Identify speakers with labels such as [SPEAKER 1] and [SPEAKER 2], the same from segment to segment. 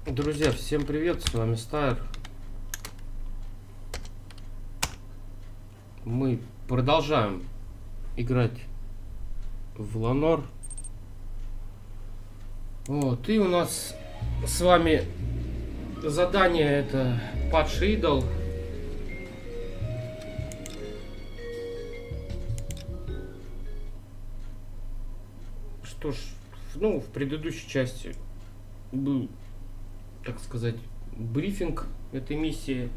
[SPEAKER 1] Друзья, всем привет, с вами Staer. Мы продолжаем играть в Noire. Вот, и у нас с вами задание это падший идол. Что ж, ну, в предыдущей части был, так сказать, брифинг этой миссии.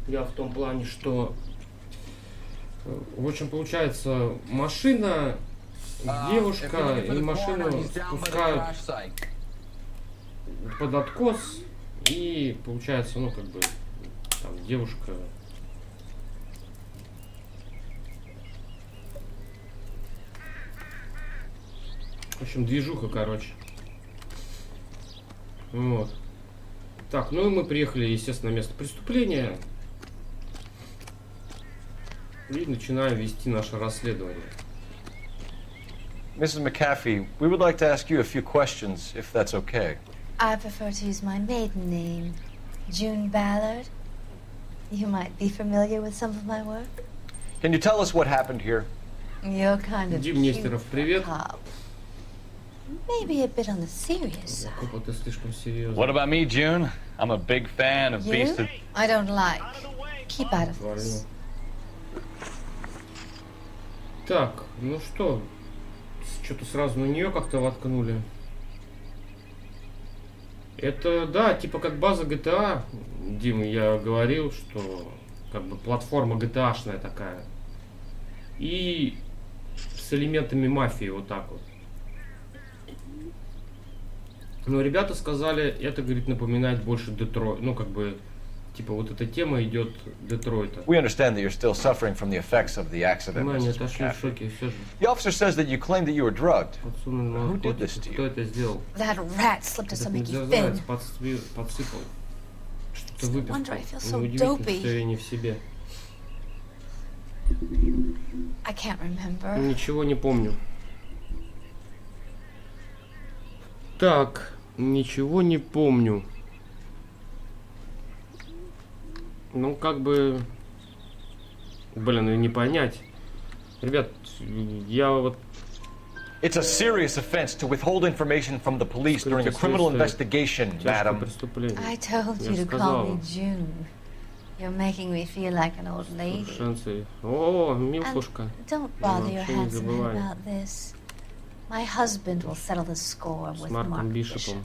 [SPEAKER 1] Я в том плане, что в общем получается машина, девушка и машину спускают под откос, и получается, ну как бы там девушка в общем движуха, короче. Вот. Так, ну и мы приехали, естественно, на место преступления и начинаем вести наше расследование.
[SPEAKER 2] Mrs. McAfee, we would like to ask you a few questions, if that's okay.
[SPEAKER 3] I prefer to use my maiden name, June Ballard. You might be familiar with some of my work.
[SPEAKER 2] Can you tell us what happened here?
[SPEAKER 3] You're kind of
[SPEAKER 1] Дим Нестеров, привет.
[SPEAKER 3] Maybe a bit on the serious side.
[SPEAKER 1] Какой ты слишком серьезный.
[SPEAKER 4] What about me, June? I'm a big fan of Beast of...
[SPEAKER 3] I don't like. Keep out of this.
[SPEAKER 1] Так, ну что, что-то сразу на нее как-то воткнули. Это, да, типа как база GTA. Дима, я говорил, что как бы платформа GTA-шная такая. И с элементами мафии, вот так вот. Но ребята сказали, это, говорит, напоминает больше Детройт. Ну, как бы, типа, вот эта тема идет Детройта.
[SPEAKER 2] We understand that you're still suffering from the effects of the accident,
[SPEAKER 1] Внимание,
[SPEAKER 2] Mrs.
[SPEAKER 1] отошли в
[SPEAKER 2] McAfee.
[SPEAKER 1] шоке, все же.
[SPEAKER 2] The officer says that you claimed that you were drugged.
[SPEAKER 1] Подсунули на
[SPEAKER 2] Who did
[SPEAKER 1] наркотики.
[SPEAKER 2] this to you?
[SPEAKER 1] Кто это сделал?
[SPEAKER 3] That rat slipped us
[SPEAKER 1] Этот
[SPEAKER 3] a Mickey
[SPEAKER 1] мерзавец
[SPEAKER 3] Finn.
[SPEAKER 1] подсыпал. Что-то выпил.
[SPEAKER 3] wonder I feel so
[SPEAKER 1] Неудивительно,
[SPEAKER 3] dopey.
[SPEAKER 1] что я не в себе.
[SPEAKER 3] I can't remember.
[SPEAKER 1] Ничего не помню. Так, ничего не помню. Ну, как бы... Блин, не понять. Ребят, я вот...
[SPEAKER 2] It's a serious offense to withhold information from the police during a criminal investigation, madam.
[SPEAKER 1] Преступление.
[SPEAKER 3] I told
[SPEAKER 1] Я
[SPEAKER 3] you
[SPEAKER 1] же
[SPEAKER 3] to call me
[SPEAKER 1] сказала.
[SPEAKER 3] June. You're making me feel like an old lady.
[SPEAKER 1] Шансы. О, милфушка.
[SPEAKER 3] Don't bother your
[SPEAKER 1] вообще не
[SPEAKER 3] handsome head
[SPEAKER 1] забывай.
[SPEAKER 3] about this. My husband will settle the score
[SPEAKER 1] С
[SPEAKER 3] with
[SPEAKER 1] Марком
[SPEAKER 3] Mark
[SPEAKER 1] Бишопом.
[SPEAKER 3] Bishop.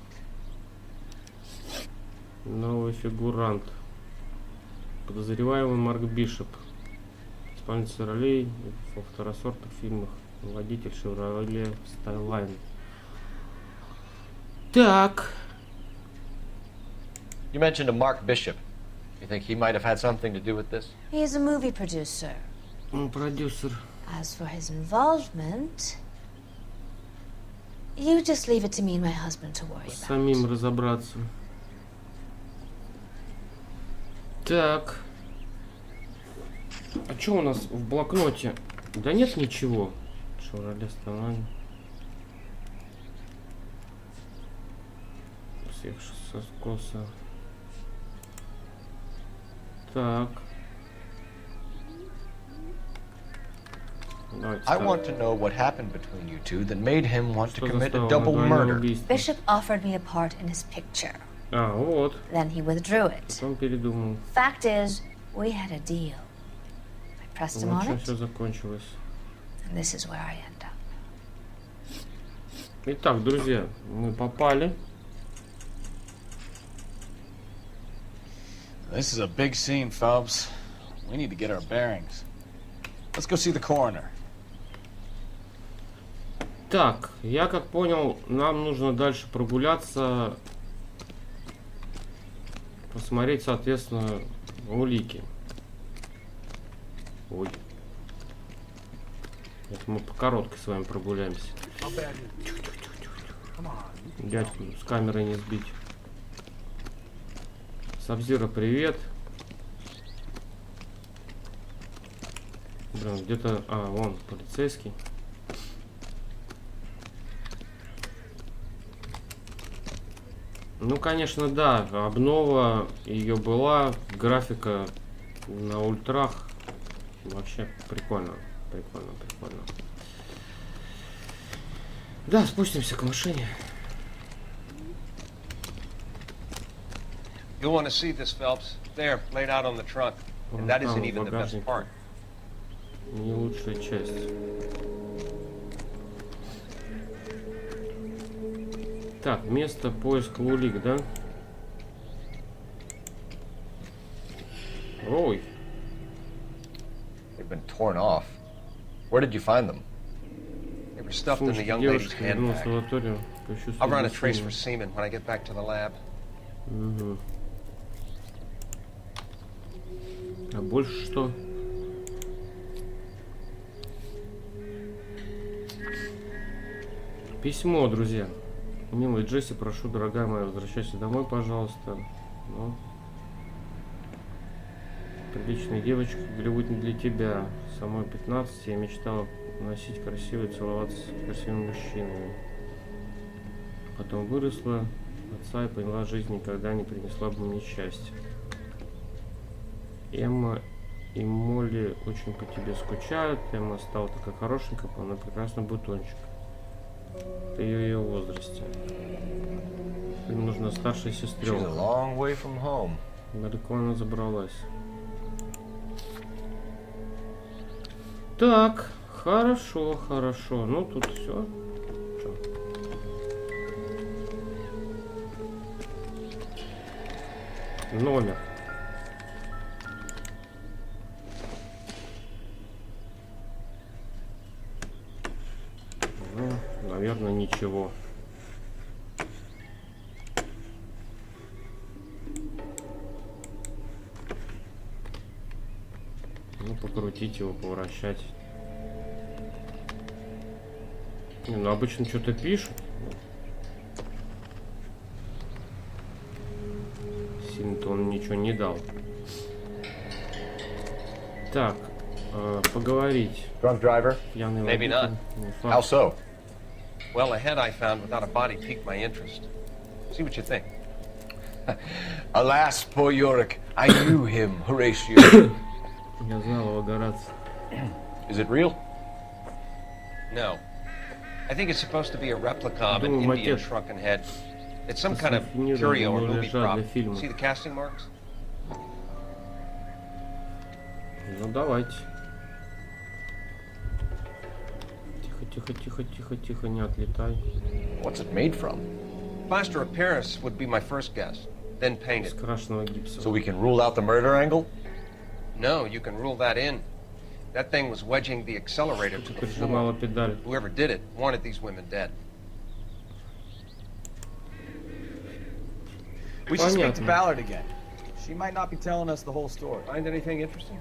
[SPEAKER 1] Новый фигурант. Подозреваемый Марк Бишоп. Исполнитель ролей во второсортных фильмах. Водитель Шевроле Стайлайн. Так.
[SPEAKER 2] You mentioned a Mark Bishop. You think he might have had something to do with this?
[SPEAKER 3] He is a movie producer.
[SPEAKER 1] Он продюсер.
[SPEAKER 3] As for his involvement, you just leave it to me and my husband to worry about.
[SPEAKER 1] Самим разобраться. Так. А что у нас в блокноте? Да нет ничего. Шевроле Стайлайн. Съехавшись со скоса. Так. Давайте
[SPEAKER 2] I
[SPEAKER 1] так.
[SPEAKER 2] want to know what happened between you two that made him want to
[SPEAKER 1] Что
[SPEAKER 2] commit a
[SPEAKER 1] заставило
[SPEAKER 2] double
[SPEAKER 1] на двойное
[SPEAKER 2] murder.
[SPEAKER 1] убийство?
[SPEAKER 3] Bishop offered me a part in his picture.
[SPEAKER 1] А, вот.
[SPEAKER 3] Then he withdrew it.
[SPEAKER 1] Потом передумал.
[SPEAKER 3] Fact is, we had a deal. I pressed him
[SPEAKER 1] Вот
[SPEAKER 3] on
[SPEAKER 1] чем
[SPEAKER 3] it,
[SPEAKER 1] все закончилось.
[SPEAKER 3] and this is where I end up.
[SPEAKER 1] Итак, друзья, мы попали.
[SPEAKER 4] This is a big scene, Phelps. We need to get our bearings. Let's go see the coroner.
[SPEAKER 1] Так, я как понял, нам нужно дальше прогуляться, посмотреть, соответственно, улики. Ой. Это мы по короткой с вами прогуляемся. Дядьку с камерой не сбить. Сабзира, привет. Блин, где-то... А, вон, полицейский. Ну, конечно, да, обнова ее была, графика на ультрах. Вообще прикольно, прикольно, прикольно. Да, спустимся к машине.
[SPEAKER 5] You'll want to see this, Phelps. There, laid out on the trunk. And that isn't even the best part.
[SPEAKER 1] Не лучшая часть. Так, место поиска улик, да? Ой.
[SPEAKER 2] They've been torn off. Where did you find them?
[SPEAKER 5] They were stuffed in the young lady's handbag. I'll run a trace for semen when I get back to the lab.
[SPEAKER 1] Угу. А больше что? Письмо, друзья. Милая Джесси, прошу, дорогая моя, возвращайся домой, пожалуйста. Ну, приличная девочка, Голливуд не для тебя. Самой 15 я мечтала носить красиво, целоваться с красивыми мужчинами. Потом выросла отца и поняла, жизнь никогда не принесла бы мне счастья. Эмма и Молли очень по тебе скучают. Эмма стала такая хорошенькая, она прекрасный бутончик. Ты ее возрасте. Им нужна старшая сестренка. Далеко она забралась. Так, хорошо, хорошо. Ну тут все. Номер. Ну, наверное, ничего. Ну, покрутить его, поворачивать. Не, ну обычно что-то пишут. Сильно-то он ничего не дал. Так, поговорить.
[SPEAKER 2] Drunk driver?
[SPEAKER 1] Пьяный
[SPEAKER 5] Maybe
[SPEAKER 1] водитель.
[SPEAKER 5] not.
[SPEAKER 2] How so?
[SPEAKER 5] Well, a head I found without a body piqued my interest. See what you think.
[SPEAKER 2] Alas, poor Yorick. I knew him, Horatio.
[SPEAKER 1] Я знал его, Гораций.
[SPEAKER 2] Is it real?
[SPEAKER 5] No. I think it's supposed to be a replica of an
[SPEAKER 1] Думаю,
[SPEAKER 5] Indian
[SPEAKER 1] макет.
[SPEAKER 5] shrunken head. It's some kind of
[SPEAKER 1] Сафинированный,
[SPEAKER 5] curio or
[SPEAKER 1] но
[SPEAKER 5] movie
[SPEAKER 1] лежат
[SPEAKER 5] prop.
[SPEAKER 1] для фильма.
[SPEAKER 5] See the casting marks?
[SPEAKER 1] Ну давайте. Тихо, тихо, тихо, тихо, тихо, не отлетай.
[SPEAKER 2] What's it made from?
[SPEAKER 5] Plaster of Paris would be my first guess, then
[SPEAKER 1] Из
[SPEAKER 5] painted.
[SPEAKER 1] крашеного гипса.
[SPEAKER 2] So we can rule out the murder angle?
[SPEAKER 5] No, you can rule that in. That thing was wedging the accelerator to the
[SPEAKER 1] Прижимала
[SPEAKER 5] floor.
[SPEAKER 1] педаль.
[SPEAKER 5] Whoever did it wanted these women dead.
[SPEAKER 6] We should speak to
[SPEAKER 1] Понятно.
[SPEAKER 6] Ballard again. She might not be telling us the whole story.
[SPEAKER 5] Find anything interesting?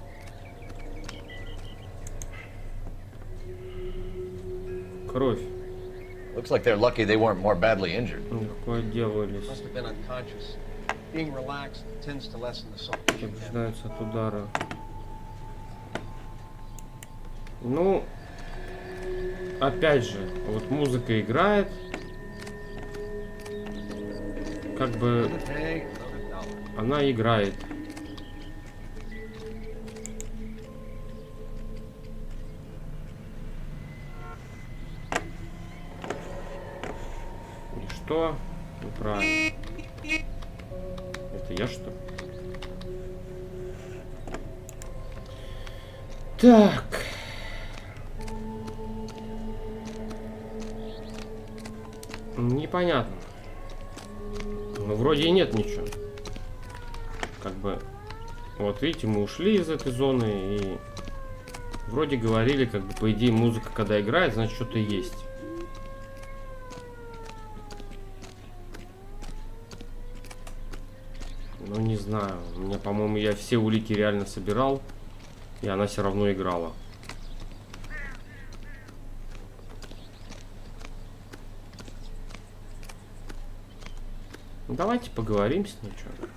[SPEAKER 1] Кровь.
[SPEAKER 2] Looks like they're lucky they weren't more badly injured.
[SPEAKER 1] Легко отделались.
[SPEAKER 5] Must have been unconscious. Being relaxed tends to lessen the sulfation.
[SPEAKER 1] Повреждаются от удара. Ну, опять же, вот музыка играет. Как бы
[SPEAKER 5] Hey, $100.
[SPEAKER 1] она играет. И что? Неправильно. Это я что ли? Так. Непонятно. Ну, вроде и нет ничего. Как бы... Вот видите, мы ушли из этой зоны и... Вроде говорили, как бы, по идее, музыка, когда играет, значит, что-то есть. Ну, не знаю. У меня, по-моему, я все улики реально собирал. И она все равно играла. Ну, давайте поговорим с ней, что.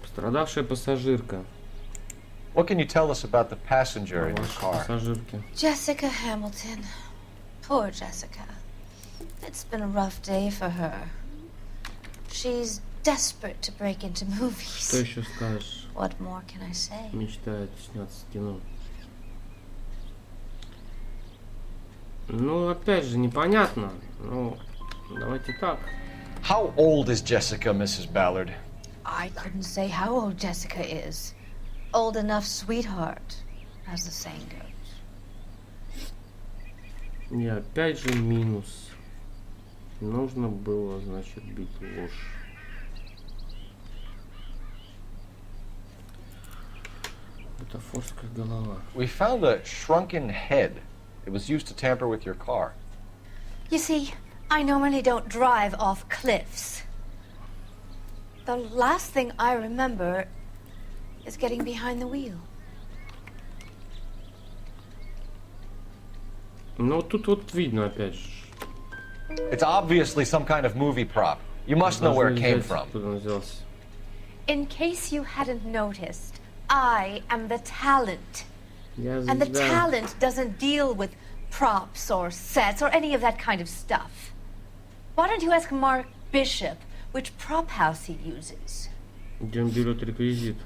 [SPEAKER 1] Пострадавшая пассажирка.
[SPEAKER 2] What can you tell us about the passenger in your
[SPEAKER 1] Ваши
[SPEAKER 2] car?
[SPEAKER 1] пассажирки.
[SPEAKER 3] Jessica Hamilton. Poor Jessica. It's been a rough day for her. She's desperate to break into
[SPEAKER 1] Что
[SPEAKER 3] movies.
[SPEAKER 1] еще скажешь?
[SPEAKER 3] What more can I say?
[SPEAKER 1] Мечтает сняться в кино. Ну, опять же, непонятно. Ну, давайте так.
[SPEAKER 2] How old is Jessica, Mrs. Ballard?
[SPEAKER 3] I couldn't say how old Jessica is. Old enough, sweetheart, as the saying goes.
[SPEAKER 1] И опять же минус. Нужно было, значит, бить ложь. Бутафорская голова.
[SPEAKER 2] We found a shrunken head. It was used to tamper with your car.
[SPEAKER 3] You see, I normally don't drive off cliffs. The last thing I remember is getting behind the wheel.
[SPEAKER 1] Ну, тут вот видно, опять же.
[SPEAKER 2] It's obviously some kind of movie prop. You must know where it came from.
[SPEAKER 1] Откуда он взялся.
[SPEAKER 3] In case you hadn't noticed, I am the talent.
[SPEAKER 1] Я
[SPEAKER 3] And the
[SPEAKER 1] звезда.
[SPEAKER 3] talent doesn't deal with props or sets or any of that kind of stuff. Why don't you ask Mark Bishop which prop house he uses?
[SPEAKER 1] Где он берет реквизит.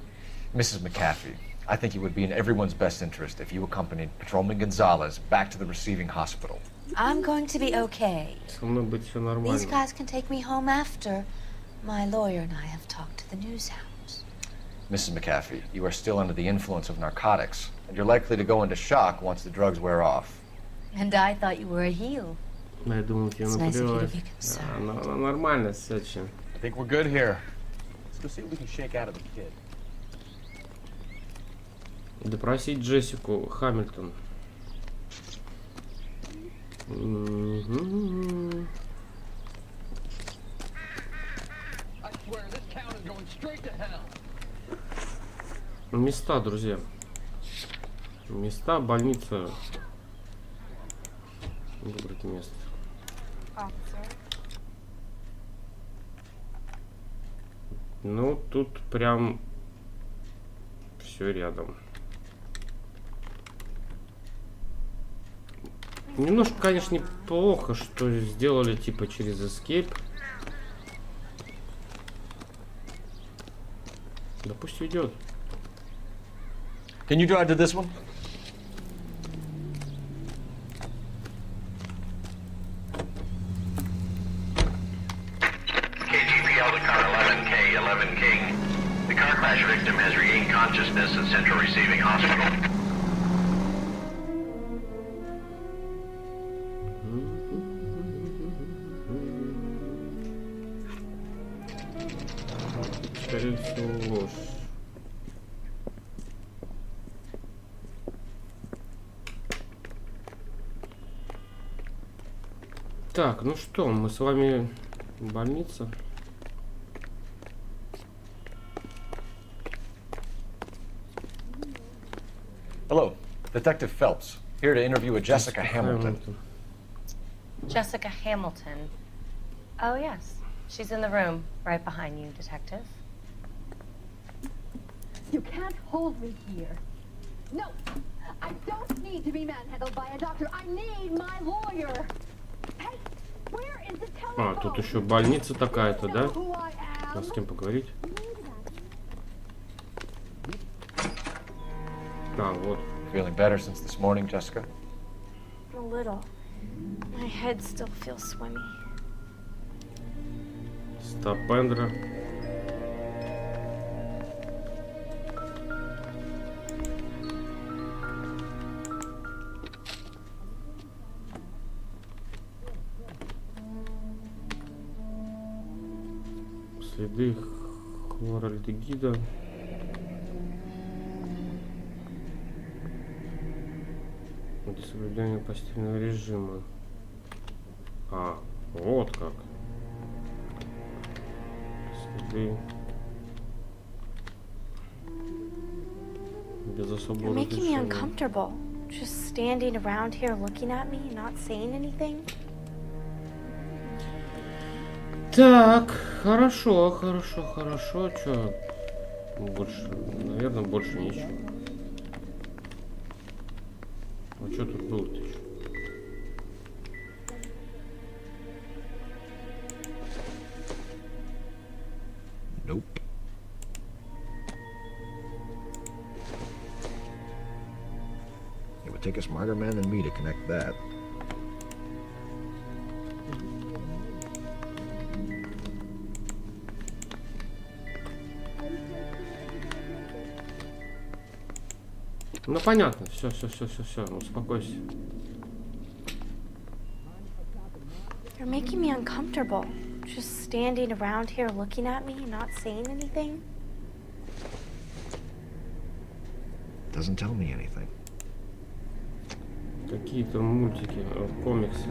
[SPEAKER 2] Mrs. McAfee, I think it would be in everyone's best interest if you accompanied Patrolman Gonzalez back to the receiving hospital.
[SPEAKER 3] I'm going to be okay.
[SPEAKER 1] Со мной быть все
[SPEAKER 3] These
[SPEAKER 1] нормально.
[SPEAKER 3] guys can take me home after. My lawyer and I have talked to the news house.
[SPEAKER 2] Mrs. McAfee, you are still under the influence of narcotics, and you're likely to go into shock once the drugs wear off.
[SPEAKER 3] And I thought you were a heel.
[SPEAKER 1] Я думал, тебе
[SPEAKER 3] It's nice of you to
[SPEAKER 1] наплевать.
[SPEAKER 3] be concerned.
[SPEAKER 1] Она нормально, Сечи.
[SPEAKER 4] I think we're good here. Let's go see what we can shake out of the kid.
[SPEAKER 1] Допросить Джессику Хамильтон. Мгм. Места, друзья. Места, больница. Выбрать место. Ну, тут прям все рядом. Немножко, конечно, неплохо, что сделали типа через Escape. Да пусть идет.
[SPEAKER 2] Can you drive to this one?
[SPEAKER 7] KGPL to car 11K, 11 King. The car crash victim has regained consciousness at Central Receiving Hospital.
[SPEAKER 1] Скорее всего, ложь. Так, ну что, мы с вами в больнице.
[SPEAKER 2] Hello, Detective Phelps, here to interview a Jessica Hamilton.
[SPEAKER 8] Jessica Hamilton. Oh, yes. She's in the room right behind you, Detective.
[SPEAKER 9] You can't hold me here. No, I don't need to be manhandled by a doctor. I need my lawyer. Hey, where is the telephone?
[SPEAKER 1] А, тут еще больница такая-то, да?
[SPEAKER 9] Who I am?
[SPEAKER 1] С кем поговорить? А, вот.
[SPEAKER 2] Feeling better since this morning, Jessica?
[SPEAKER 3] A little. My head still feels swimmy.
[SPEAKER 1] Стапендра. Следы хлоральдегида. Для соблюдения постельного режима. А, вот как. Следы. Без особого
[SPEAKER 3] You're making me
[SPEAKER 1] разрешения.
[SPEAKER 3] uncomfortable. Just standing around here looking at me, not saying anything.
[SPEAKER 1] Так, хорошо, хорошо, хорошо. Чё? Больше, наверное, больше ничего. А что тут было-то еще?
[SPEAKER 2] Nope. It would take a smarter man than me to connect that.
[SPEAKER 1] Ну понятно, все, успокойся.
[SPEAKER 3] You're making me uncomfortable. Just standing around here looking at me, not saying anything.
[SPEAKER 2] Doesn't tell me anything.
[SPEAKER 1] Какие-то мультики, комиксы.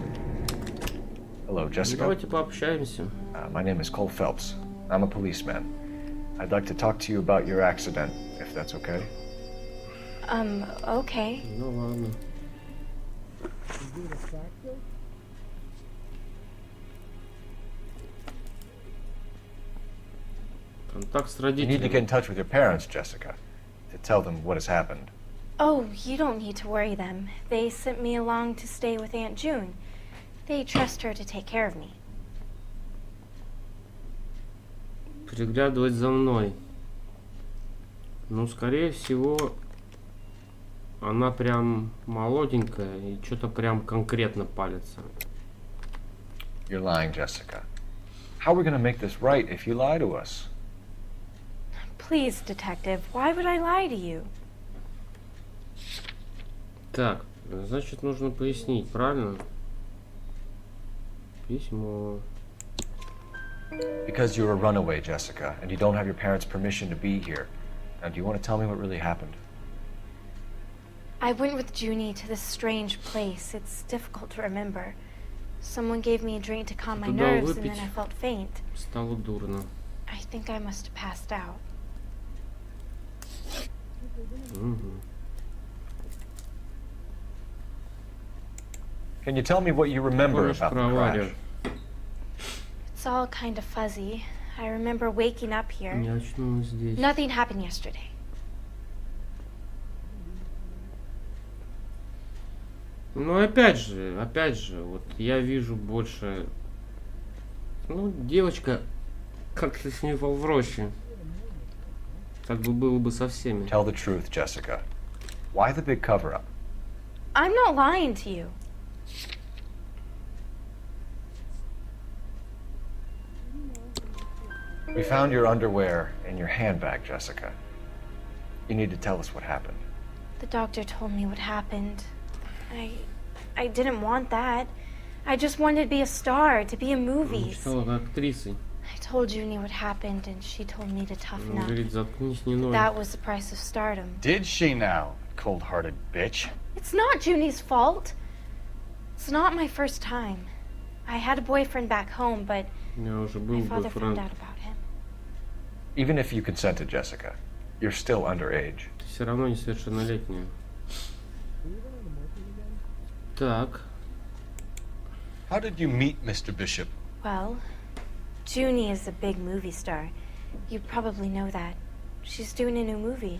[SPEAKER 2] Hello, Jessica.
[SPEAKER 1] Давайте пообщаемся.
[SPEAKER 2] My name is Cole Phelps. I'm a policeman. I'd like to talk to you about your accident, if that's okay.
[SPEAKER 3] Okay.
[SPEAKER 1] Ну ладно. Контакт с
[SPEAKER 2] You need to
[SPEAKER 1] родителями.
[SPEAKER 2] get in touch with your parents, Jessica, to tell them what has happened.
[SPEAKER 3] Oh, you don't need to worry them. They sent me along to stay with Aunt June. They trust her to take care of me.
[SPEAKER 1] Приглядывать за мной. Ну, скорее всего, она прям молоденькая и что-то прям конкретно палится.
[SPEAKER 2] You're lying, Jessica. How are we going to make this right if you lie to us?
[SPEAKER 3] Please, detective, why would I lie to you?
[SPEAKER 1] Так, значит, нужно пояснить, правильно? Письмо.
[SPEAKER 2] Because you're a runaway, Jessica, and you don't have your parents' permission to be here. Now, do you want to tell me what really happened?
[SPEAKER 3] I went with Junie to this strange place. It's difficult to remember. Someone gave me a drink to calm my
[SPEAKER 1] Туда
[SPEAKER 3] nerves, and then
[SPEAKER 1] выпить.
[SPEAKER 3] I felt faint.
[SPEAKER 1] Стало дурно.
[SPEAKER 3] I think I must have passed out.
[SPEAKER 1] Угу.
[SPEAKER 2] Can you tell me what you remember
[SPEAKER 1] Помнишь
[SPEAKER 2] about
[SPEAKER 1] про
[SPEAKER 2] the crash?
[SPEAKER 1] аварию?
[SPEAKER 3] It's all kind of fuzzy. I remember waking up here.
[SPEAKER 1] Я очнулась здесь.
[SPEAKER 3] Nothing happened yesterday.
[SPEAKER 1] Ну, опять же, вот я вижу больше... Ну, девочка как-то с ней в роще. Так бы было бы со всеми.
[SPEAKER 2] Tell the truth, Jessica. Why the big cover-up?
[SPEAKER 3] I'm not lying to you.
[SPEAKER 2] We found your underwear in your handbag, Jessica. You need to tell us what happened.
[SPEAKER 3] The doctor told me what happened. I didn't want that. I just wanted to be a star, to be in movies.
[SPEAKER 1] Мечтала актрисой.
[SPEAKER 3] I told Junie what happened, and she told me to toughen
[SPEAKER 1] Он
[SPEAKER 3] up.
[SPEAKER 1] говорит, заткнись, не ной.
[SPEAKER 3] That was the price of stardom.
[SPEAKER 4] Did she now, cold-hearted bitch?
[SPEAKER 3] It's not Junie's fault. It's not my first time. I had a boyfriend back home, but
[SPEAKER 1] У меня уже был
[SPEAKER 3] my father found
[SPEAKER 1] бойфренд.
[SPEAKER 3] out about him.
[SPEAKER 2] Even if you consented, Jessica, you're still underage.
[SPEAKER 1] Ты все равно несовершеннолетняя. Так.
[SPEAKER 4] How did you meet Mr. Bishop?
[SPEAKER 3] Well, Junie is a big movie star. You probably know that. She's doing a new movie.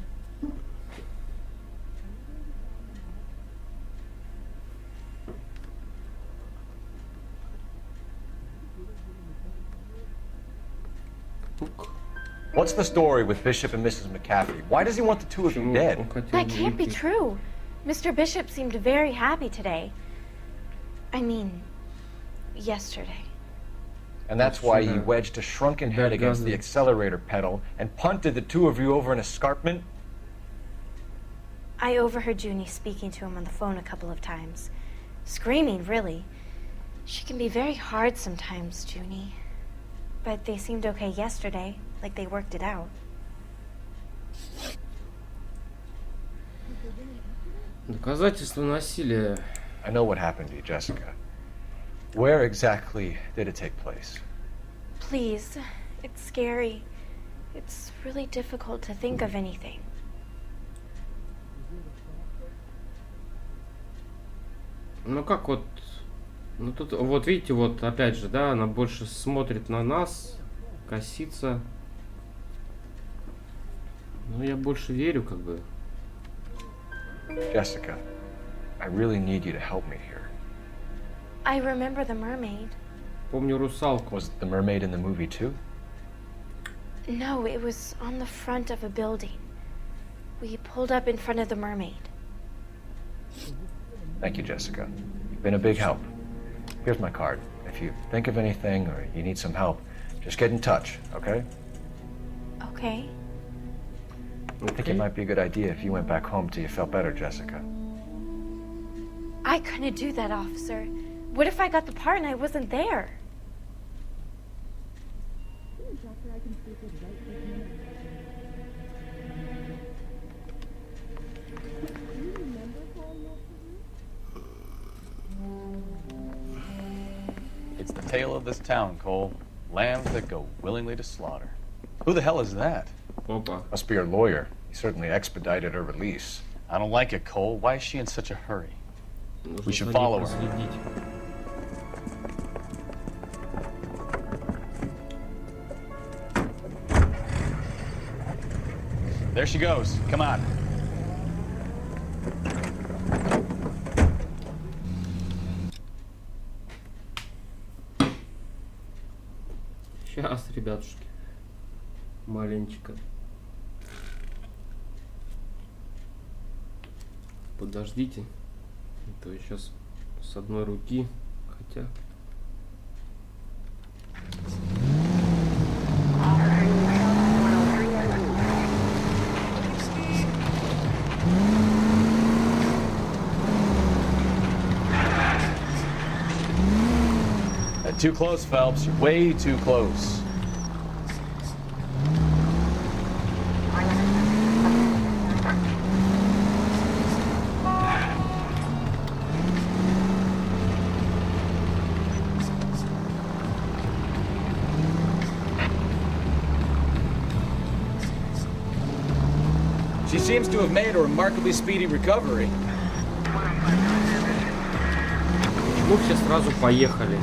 [SPEAKER 2] What's the story with Bishop and Mrs. McCaffrey? Why does he want the two of you
[SPEAKER 1] Почему
[SPEAKER 2] dead?
[SPEAKER 1] он хотел
[SPEAKER 3] That can't be
[SPEAKER 1] уйти?
[SPEAKER 3] true. Mr. Bishop seemed very happy today. I mean, yesterday.
[SPEAKER 2] And that's why you
[SPEAKER 1] Sure.
[SPEAKER 2] wedged a shrunken head
[SPEAKER 1] That
[SPEAKER 2] against the
[SPEAKER 1] doesn't-
[SPEAKER 2] accelerator pedal and punted the two of you over an escarpment?
[SPEAKER 3] I overheard Junie speaking to him on the phone a couple of times. Screaming, really. She can be very hard sometimes, Junie. But they seemed okay yesterday, like they worked it out.
[SPEAKER 1] Доказательства насилия.
[SPEAKER 2] I know what happened to you, Jessica. Where exactly did it take place?
[SPEAKER 3] Please, it's scary. It's really difficult to think of anything.
[SPEAKER 1] Ну как вот Ну тут, вот видите, вот опять же, да, она больше смотрит на нас, косится. Ну, я больше верю, как бы.
[SPEAKER 2] Jessica, I really need you to help me here.
[SPEAKER 3] I remember the mermaid.
[SPEAKER 1] Помню русалку.
[SPEAKER 2] Was the mermaid in the movie too?
[SPEAKER 3] No, it was on the front of a building. We pulled up in front of the mermaid.
[SPEAKER 2] Thank you, Jessica. You've been a big help. Here's my card. If you think of anything or you need some help, just get in touch, okay?
[SPEAKER 3] Okay.
[SPEAKER 2] I think it might be a good idea if you went back home till you felt better, Jessica.
[SPEAKER 3] I couldn't do that, officer. What if I got the part and I wasn't there?
[SPEAKER 4] It's the tale of this town, Cole. Lambs that go willingly to slaughter. Who the hell is that?
[SPEAKER 1] Опа.
[SPEAKER 2] Must be her lawyer. He certainly expedited her release.
[SPEAKER 4] I don't like it, Cole. Why is she in such a hurry?
[SPEAKER 1] Нужно
[SPEAKER 4] We should
[SPEAKER 1] за ней
[SPEAKER 4] follow her.
[SPEAKER 1] проследить.
[SPEAKER 4] There she goes. Come on.
[SPEAKER 1] Сейчас, ребятушки. Маленечко. Подождите. То я сейчас с одной руки. Хотя...
[SPEAKER 4] Too close, Phelps. You're way too close.
[SPEAKER 6] She seems to have made a remarkably speedy recovery.
[SPEAKER 1] Почему все сразу поехали?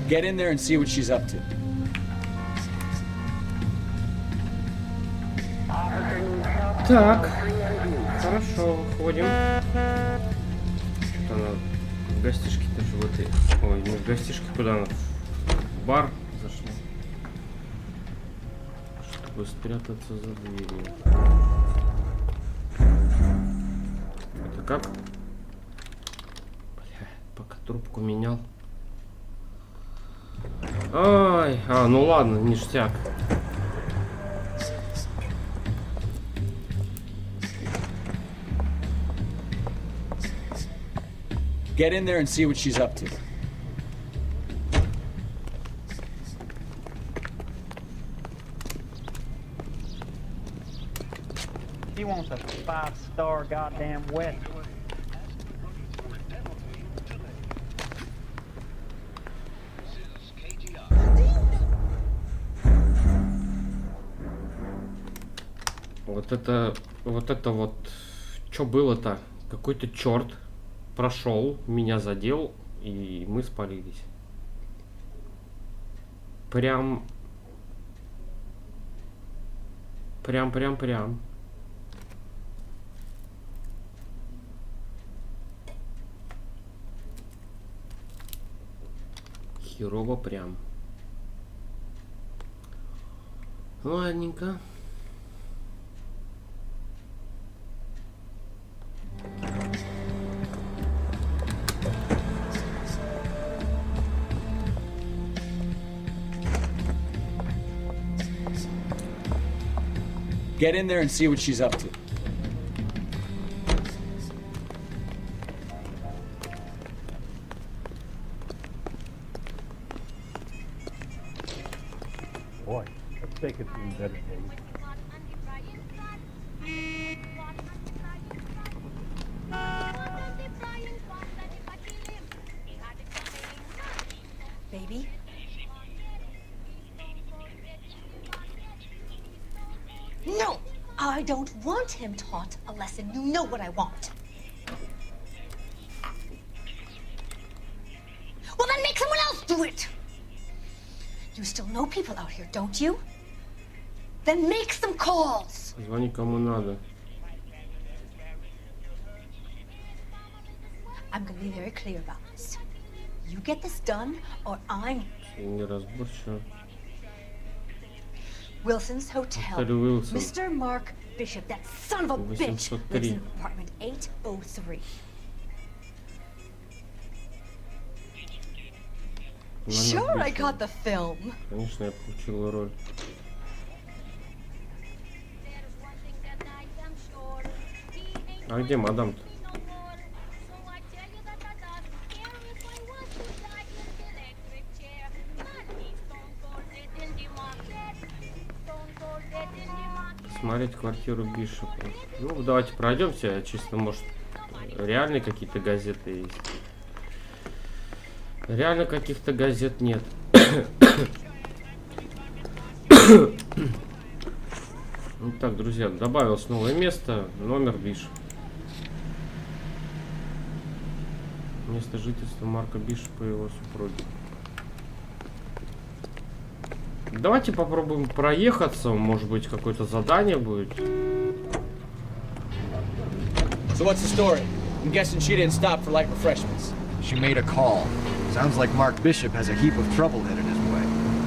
[SPEAKER 6] Get in there and see what she's up to.
[SPEAKER 1] Так, хорошо, выходим. Что-то она в гостишке-то животы. Ой, не в гостишке, куда она? В бар зашла. Чтобы спрятаться за дверью. Это как? Бля, пока трубку менял. Ай, ну ладно, ништяк.
[SPEAKER 6] Get in there and see what she's up to.
[SPEAKER 10] He wants a 5-star goddamn wedding.
[SPEAKER 1] Вот это вот, что было-то? Какой-то черт прошел, меня задел, и мы спалились. Прям. Херово прям. Ладненько.
[SPEAKER 6] Get in there and see what she's up to.
[SPEAKER 10] Boy, let's take it through better days.
[SPEAKER 11] Baby? No! I don't want him taught a lesson. You know what I want. Well, then make someone else do it! You still know people out here, don't you? Then make some calls!
[SPEAKER 1] Звони кому надо.
[SPEAKER 11] I'm gonna be very clear about this. You get this done, or I'm...
[SPEAKER 1] Неразборчиво.
[SPEAKER 11] Wilson's Hotel.
[SPEAKER 1] Wilson.
[SPEAKER 11] Mr. Mark Bishop, that son of a bitch, lives in apartment 803. Sure, I got the film.
[SPEAKER 1] Конечно, я получил роль. А где мадам-то? Смотреть квартиру Бишопа. Ну, давайте пройдемся. Чисто, может, реальные какие-то газеты есть. Реально каких-то газет нет. Ну так, друзья, добавилось новое место. Номер Бишоп. Место жительства Марка Бишопа и его супруги. Давайте попробуем проехаться. Может быть, какое-то задание будет.
[SPEAKER 6] So what's the story? I'm guessing she didn't stop for light refreshments.
[SPEAKER 2] She made a call. Sounds like Mark Bishop has a heap of trouble headed his way.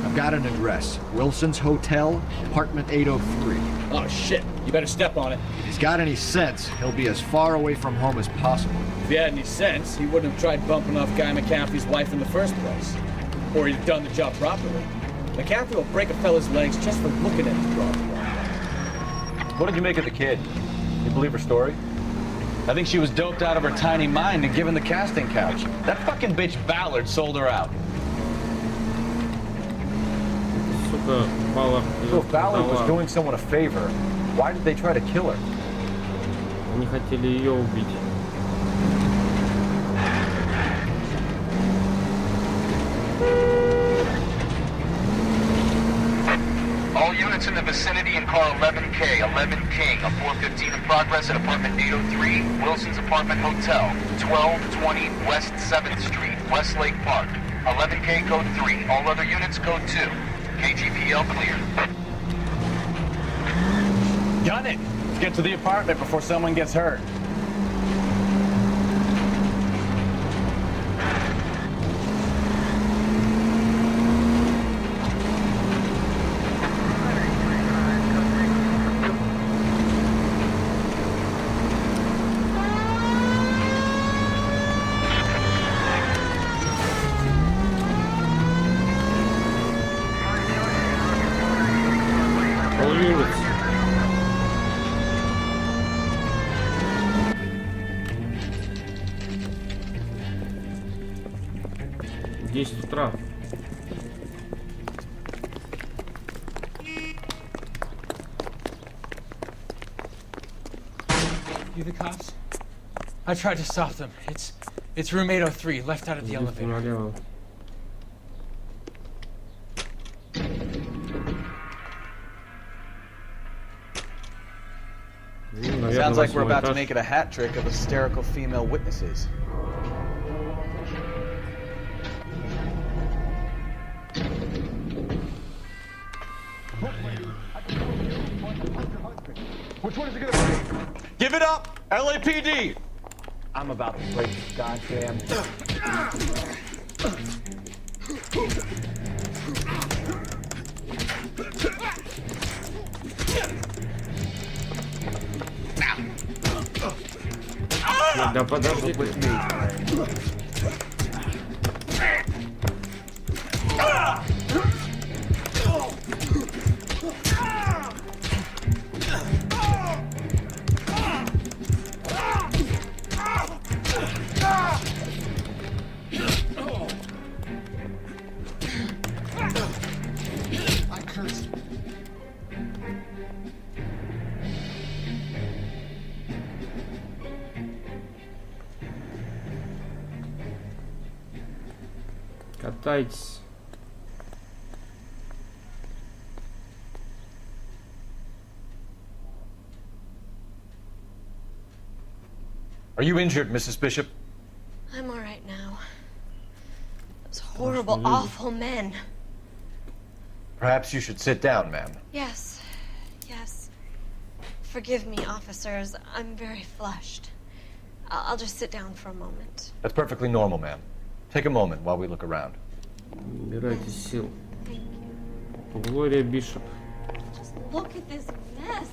[SPEAKER 2] I've got an address. Wilson's Hotel, apartment 803.
[SPEAKER 6] Oh shit, you better step on it.
[SPEAKER 2] If he's got any sense, he'll be as far away from home as possible.
[SPEAKER 6] If he had any sense, he wouldn't have tried bumping off Guy McCaffrey's wife in the first place. Or he'd have done the job properly. McCaffrey will break a fella's legs just for looking at his dog.
[SPEAKER 4] What did you make of the kid? You believe her story? I think she was doped out of her tiny mind and given the casting couch. That fucking bitch Ballard sold her out.
[SPEAKER 2] So if Ballard was doing someone a favor, why did they try to kill her?
[SPEAKER 1] Они хотели ее убить.
[SPEAKER 7] All units in the vicinity in car 11K, 11 King, a 415 in progress at apartment 803, Wilson's Apartment Hotel, 1220 West 7th Street, Westlake Park. 11K code 3, all other units code 2. KGPL clear.
[SPEAKER 4] Gun it! Let's get to the apartment before someone gets hurt.
[SPEAKER 1] В 10 утра.
[SPEAKER 12] You the cops? I tried to stop them. It's room 803, left out of the elevator.
[SPEAKER 1] Налево.
[SPEAKER 4] Sounds like we're about to make it a hat trick of hysterical female witnesses.
[SPEAKER 5] Which one is it gonna be?
[SPEAKER 4] Give it up! LAPD!
[SPEAKER 10] I'm about to break this goddamn...
[SPEAKER 1] Да подожди.
[SPEAKER 5] I curse
[SPEAKER 1] Катайтесь.
[SPEAKER 4] Are you injured, Mrs. Bishop?
[SPEAKER 11] I'm all right now. Those horrible, awful men.
[SPEAKER 4] Perhaps you should sit down, ma'am.
[SPEAKER 11] Yes, yes. Forgive me, officers. I'm very flushed. I'll just sit down for a moment.
[SPEAKER 4] That's perfectly normal, ma'am. Take a moment while we look around.
[SPEAKER 1] Набирайте сил. Глория Бишоп.
[SPEAKER 11] Just look at this mess.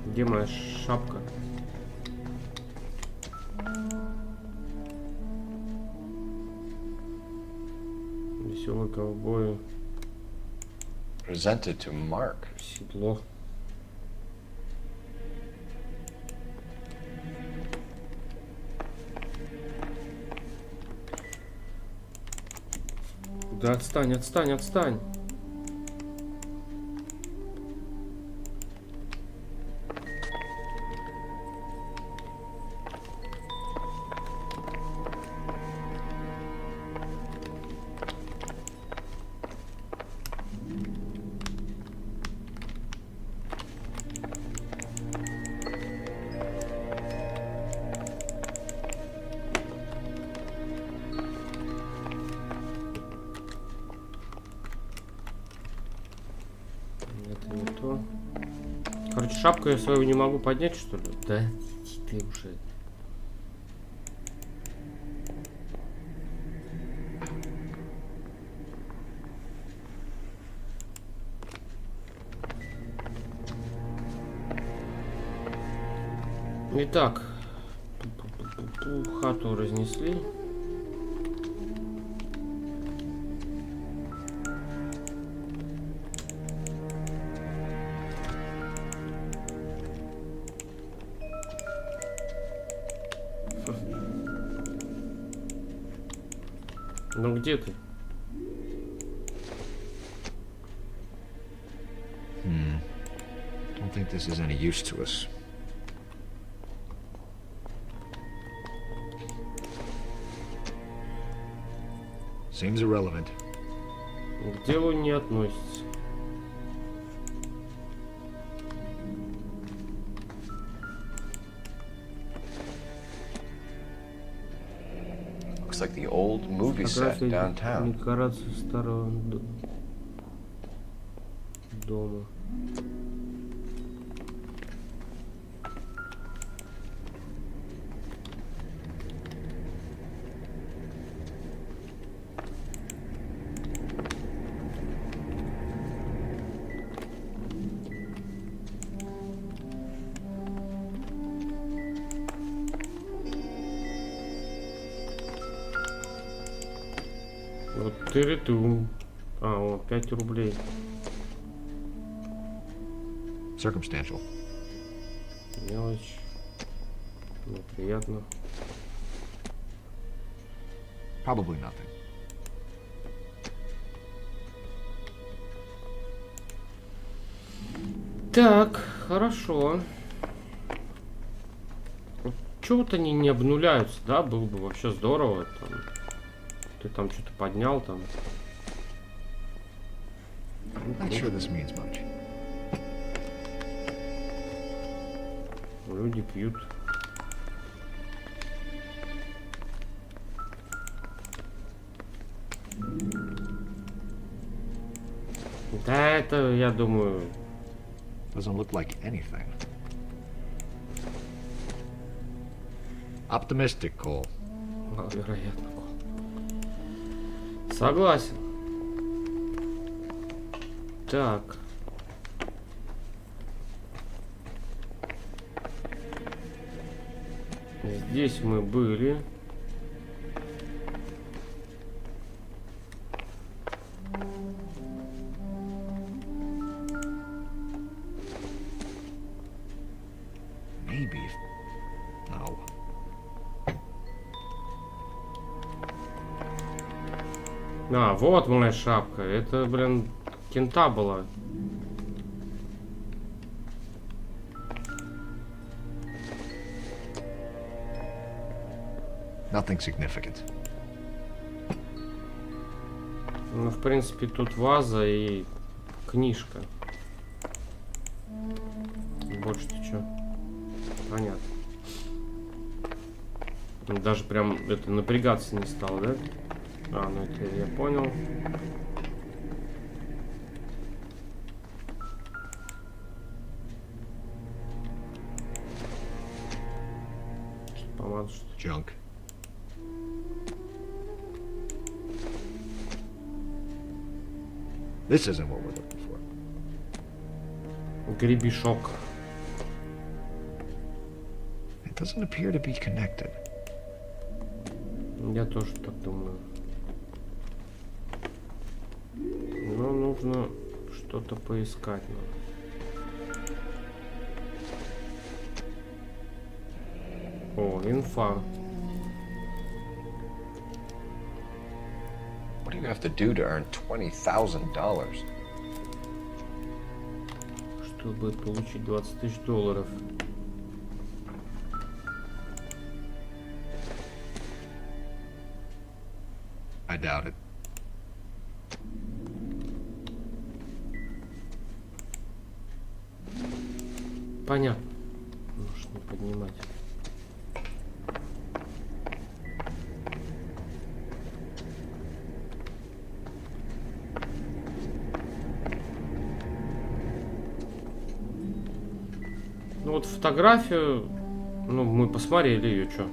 [SPEAKER 1] Где моя шапка? Веселый ковбой.
[SPEAKER 5] Presented to Mark.
[SPEAKER 1] Седло. Да отстань, отстань, отстань. Короче, шапку я свою не могу поднять, что ли? Да, иди ты уже. Итак, хату разнесли. Ну где ты?
[SPEAKER 2] Don't think this is any use to us. Seems irrelevant.
[SPEAKER 1] К делу не относится.
[SPEAKER 5] Looks like the old movie set downtown.
[SPEAKER 1] Декорации старого дома. Вот ты-ры-тум. А, о, 5 рублей.
[SPEAKER 2] Circumstantial.
[SPEAKER 1] Мелочь. Ну, приятно.
[SPEAKER 2] Probably nothing.
[SPEAKER 1] Так, хорошо. Чего вот они не обнуляются, да? Было бы вообще здорово. Там. Ты там что-то поднял там.
[SPEAKER 2] Not sure this means much.
[SPEAKER 1] Люди пьют. Да, это, я думаю...
[SPEAKER 2] Doesn't look like anything. Optimistic, Cole.
[SPEAKER 1] Маловероятно. Согласен. Так. Здесь мы были.
[SPEAKER 2] Maybe. No.
[SPEAKER 1] А, вот моя шапка. Это, блин, кента была.
[SPEAKER 2] Nothing significant.
[SPEAKER 1] Ну, в принципе, тут ваза и книжка. Больше-то что? Понятно. Даже прям это напрягаться не стал, да? А, ну это я понял. Помада, что ли?
[SPEAKER 2] Junk. This isn't what we're looking for.
[SPEAKER 1] Гребешок.
[SPEAKER 2] It doesn't appear to be connected.
[SPEAKER 1] Я тоже так думаю. Но нужно что-то поискать. О, инфа.
[SPEAKER 5] What do you have to do to earn $20,000?
[SPEAKER 1] Чтобы получить $20 000.
[SPEAKER 2] I doubt it.
[SPEAKER 1] Понятно. Может не поднимать. Ну вот фотографию, ну мы посмотрели ее, что.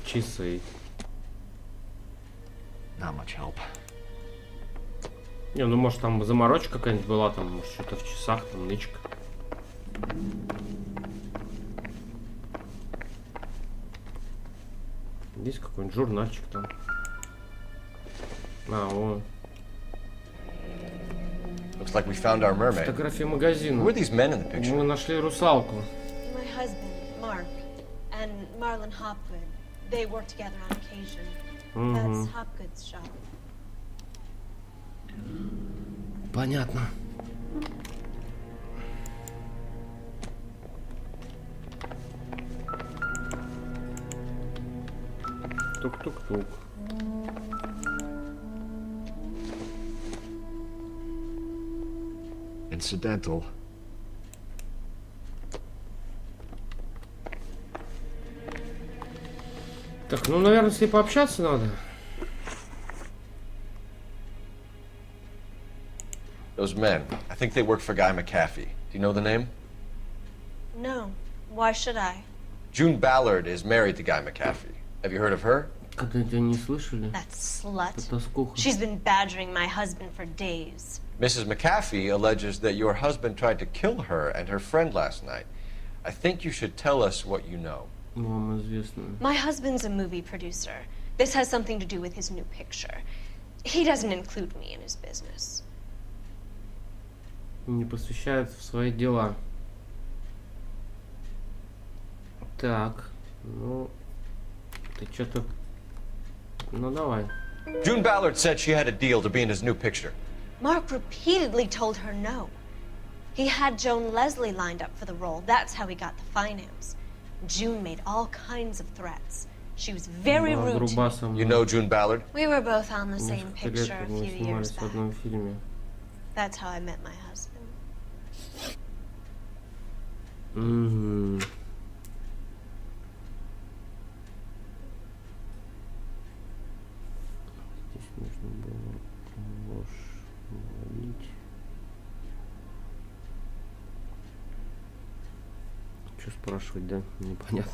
[SPEAKER 1] Часы.
[SPEAKER 2] Not much help.
[SPEAKER 1] Не, ну может там заморочка какая-нибудь была, там, может что-то в часах, там нычка. Здесь какой-нибудь журнальчик там. А, о.
[SPEAKER 5] Looks like we found our mermaid.
[SPEAKER 1] Фотография магазина.
[SPEAKER 5] Who are these men in the picture?
[SPEAKER 1] Мы нашли русалку.
[SPEAKER 8] My husband, Mark, and Marlon Hopgood. They work together on occasion. That's Hopgood's shop.
[SPEAKER 1] Понятно. Тук-тук-тук.
[SPEAKER 2] Incidental.
[SPEAKER 1] Так, ну, наверное, с ней пообщаться надо.
[SPEAKER 5] Those men. I think they work for Guy McAfee. Do you know the name?
[SPEAKER 8] No. Why should I?
[SPEAKER 5] June Ballard is married to Guy McAfee. Have you heard of her?
[SPEAKER 1] Когда-то не слышали?
[SPEAKER 8] That slut.
[SPEAKER 1] Тоскуха.
[SPEAKER 8] She's been badgering my husband for days.
[SPEAKER 5] Mrs. McAfee alleges that your husband tried to kill her and her friend last night. I think you should tell us what you know.
[SPEAKER 1] Вам известно.
[SPEAKER 8] My husband's a movie producer. This has something to do with his new picture. He doesn't include me in his business.
[SPEAKER 1] Не посвящает в свои дела. Так, ну, ты что-то... Ну, давай.
[SPEAKER 5] June Ballard said she had a deal to be in his new picture.
[SPEAKER 8] Mark repeatedly told her no. He had Joan Leslie lined up for the role. That's how he got the finance. June made all kinds of threats. She was very rude to me.
[SPEAKER 5] You know June Ballard?
[SPEAKER 8] We were both on the same picture a few years back. That's how I met my husband.
[SPEAKER 1] Здесь нужно было ложь ловить. Что спрашивать, да? Непонятно.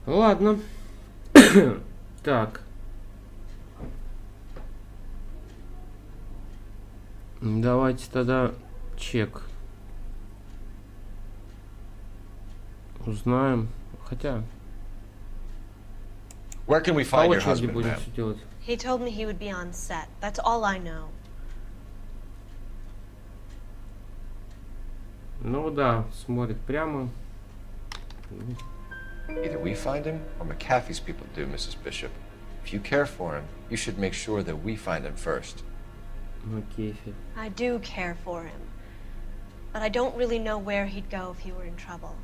[SPEAKER 1] Ладно. Так. Давайте тогда чек узнаем. Хотя...
[SPEAKER 5] Where can we find your husband, ma'am?
[SPEAKER 8] He told me he would be on set. That's all I know.
[SPEAKER 1] Ну да, смотрит прямо.
[SPEAKER 5] Either we find him or McAfee's people do, Mrs. Bishop. If you care for him, you should make sure that we find him first.
[SPEAKER 1] Okay.
[SPEAKER 8] I do care for him. But I don't really know where he'd go if he were in trouble.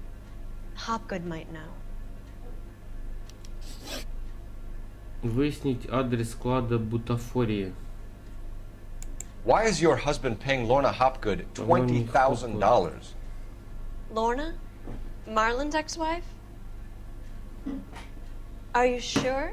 [SPEAKER 8] Hopgood might know.
[SPEAKER 1] Выяснить адрес склада бутафории.
[SPEAKER 5] Why is your husband paying Lorna Hopgood $20,000?
[SPEAKER 8] Lorna? Marlon's ex-wife? Are you sure?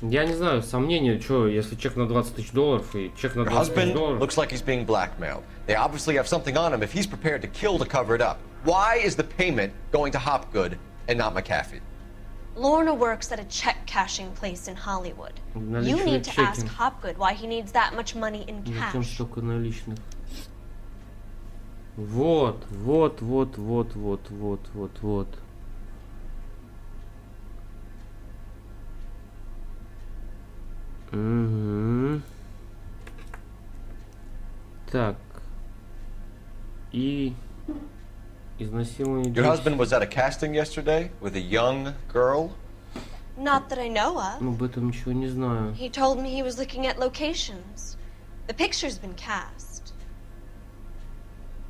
[SPEAKER 1] Я не знаю, сомнения, что, если чек на $20 000 и чек на
[SPEAKER 5] Your
[SPEAKER 1] $20
[SPEAKER 5] husband
[SPEAKER 1] 000.
[SPEAKER 5] looks like he's being blackmailed. They obviously have something on him if he's prepared to kill to cover it up. Why is the payment going to Hopgood and not McAfee?
[SPEAKER 8] Lorna works at a check-cashing place in Hollywood. You need to ask Hopgood why he needs that much money in cash.
[SPEAKER 1] Зачем столько наличных? Вот. Угу. Так. И изнасилование.
[SPEAKER 5] Your husband was at a casting yesterday with a young girl?
[SPEAKER 8] Not that I know of.
[SPEAKER 1] Об этом ничего не знаю.
[SPEAKER 8] He told me he was looking at locations. The picture's been cast.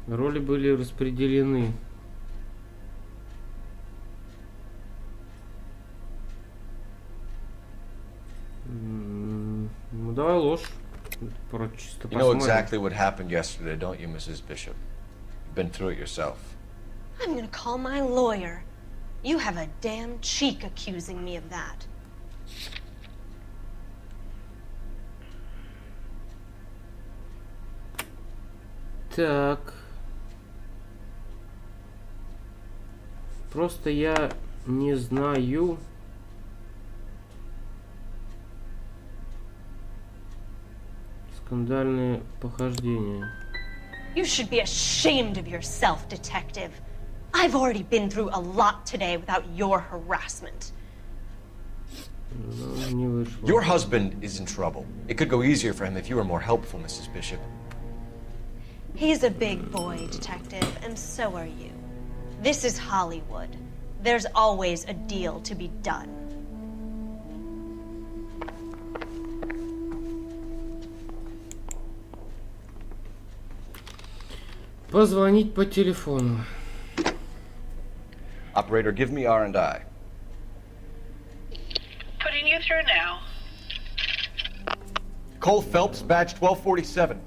[SPEAKER 1] Роли были распределены. Ну давай ложь. Чисто
[SPEAKER 5] You know exactly what happened yesterday, don't you, Mrs. Bishop? You've been through it yourself.
[SPEAKER 8] I'm gonna call my lawyer. You have a damn cheek accusing me of that.
[SPEAKER 1] Так. Просто я не знаю. Скандальные похождения.
[SPEAKER 8] You should be ashamed of yourself, detective. I've already been through a lot today without your harassment.
[SPEAKER 5] Your husband is in trouble. It could go easier for him if you were more helpful, Mrs. Bishop.
[SPEAKER 8] He's a big boy, detective, and so are you. This is Hollywood. There's always a deal to be done.
[SPEAKER 1] Позвонить по телефону.
[SPEAKER 5] Operator, give me R&I.
[SPEAKER 13] Putting you through now.
[SPEAKER 5] Cole Phelps, badge 1247.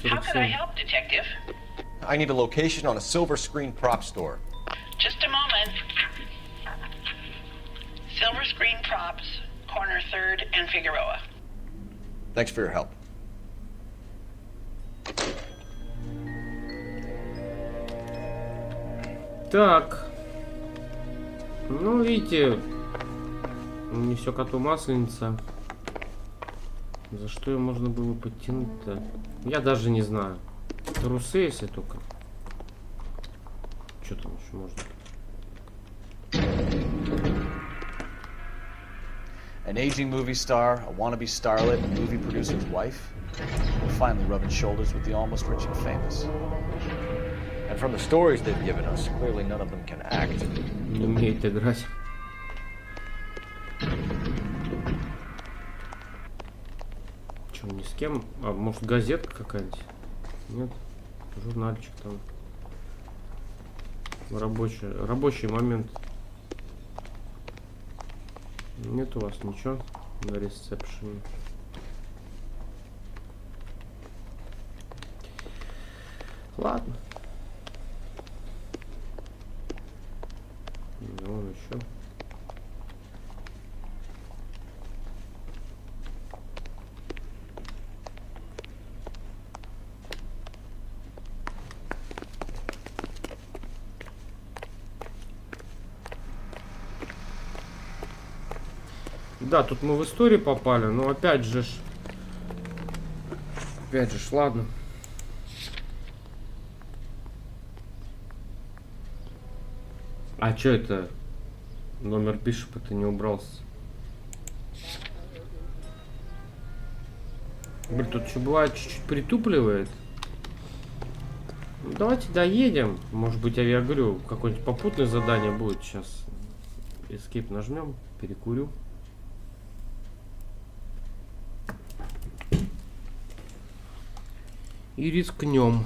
[SPEAKER 13] How can I help, detective?
[SPEAKER 5] I need a location on a silver screen prop store.
[SPEAKER 13] Just a moment. Silver Screen Props, corner 3rd and Figueroa.
[SPEAKER 5] Thanks for your help.
[SPEAKER 1] Так. Ну, видите, не все коту масленица. За что ее можно было подтянуть-то? Я даже не знаю. Трусы, если только. Что там еще можно?
[SPEAKER 4] An aging movie star, a wannabe starlet, a movie producer's wife. We're finally rubbing shoulders with the almost rich and famous.
[SPEAKER 5] And from the stories they've given us, clearly none of them can act.
[SPEAKER 1] Не умеет играть. Че, ни с кем? А может газетка какая-нибудь? Нет? Журнальчик там. Рабочий момент. Нет у вас ничего на ресепшене. Ладно. Вон еще. Да, тут мы в историю попали, но опять же, ладно. А чё это? Номер Бишопа-то не убрался. Блин, тут что бывает, чуть-чуть притупливает. Ну, давайте доедем. Может быть, я говорю, какое-нибудь попутное задание будет. Сейчас Escape нажмем, перекурю. И рискнем.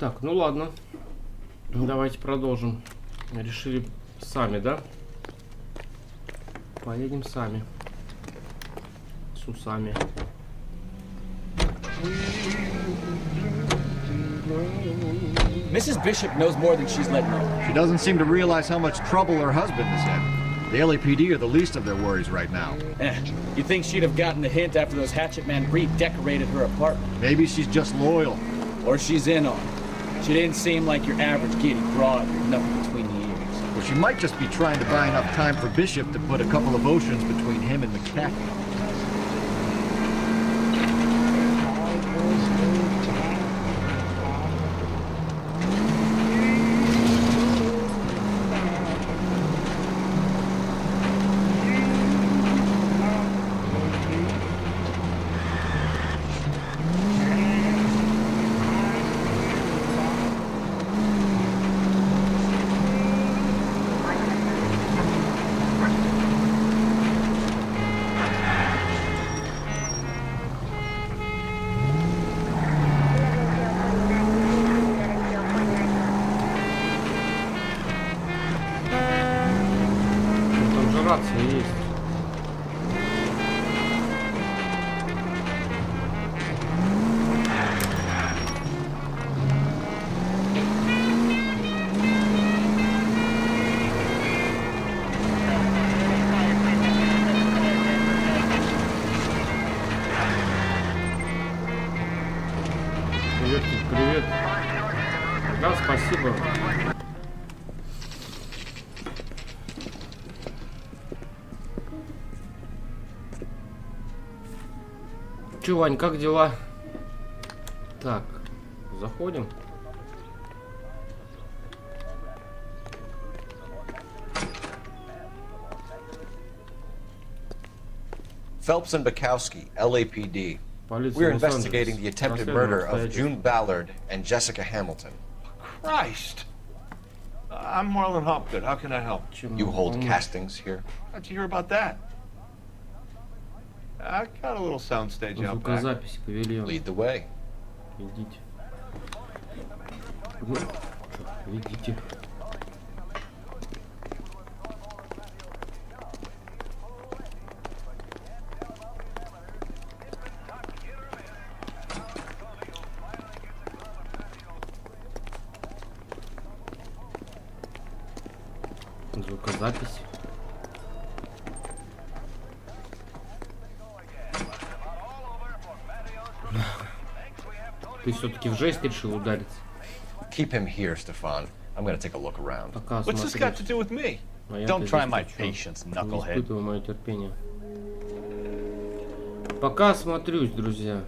[SPEAKER 1] Так, ну ладно. Давайте продолжим. Решили сами, да? Поедем сами. С усами.
[SPEAKER 6] Mrs. Bishop knows more than she's letting on.
[SPEAKER 2] She doesn't seem to realize how much trouble her husband is in. The LAPD are the least of their worries right now.
[SPEAKER 6] You think she'd have gotten the hint after those hatchet men redecorated her apartment?
[SPEAKER 2] Maybe she's just loyal.
[SPEAKER 6] Or she's in on it. She didn't seem like your average giddy broad with nothing between the ears.
[SPEAKER 2] Well, she might just be trying to buy enough time for Bishop to put a couple of oceans between him and McCaffrey.
[SPEAKER 1] Есть. Привет, привет. Да, спасибо. Че, Вань, как дела? Так, заходим.
[SPEAKER 5] Phelps and Bukowski, LAPD. We're investigating the attempted murder of June Ballard and Jessica Hamilton.
[SPEAKER 14] Christ! I'm Marlon Hopgood. How can I help?
[SPEAKER 5] You hold castings here?
[SPEAKER 14] How'd you hear about that? I got a little soundstage out back.
[SPEAKER 5] Lead the way.
[SPEAKER 1] Идите. Идите. Звукозапись. Ты все-таки в жесть решил ударить?
[SPEAKER 5] Keep him here, Stefan. I'm gonna take a look around.
[SPEAKER 14] What's this got to do with me?
[SPEAKER 4] Don't try my patience, knucklehead.
[SPEAKER 1] Не испытывай мое терпение. Пока осмотрюсь, друзья.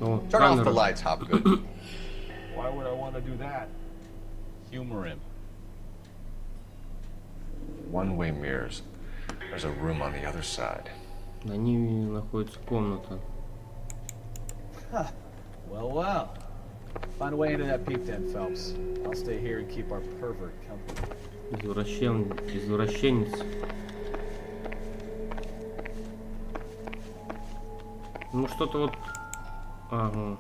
[SPEAKER 1] О,
[SPEAKER 5] Turn off the lights, Hopgood.
[SPEAKER 14] Why would I want to do that?
[SPEAKER 4] Humor him.
[SPEAKER 5] One-way mirrors. There's a room on the other side.
[SPEAKER 1] На ней находится комната.
[SPEAKER 6] Well, well. Find a way into that peep den, Phelps. I'll stay here and keep our pervert company.
[SPEAKER 1] Извращенец. Ну что-то вот... Ага.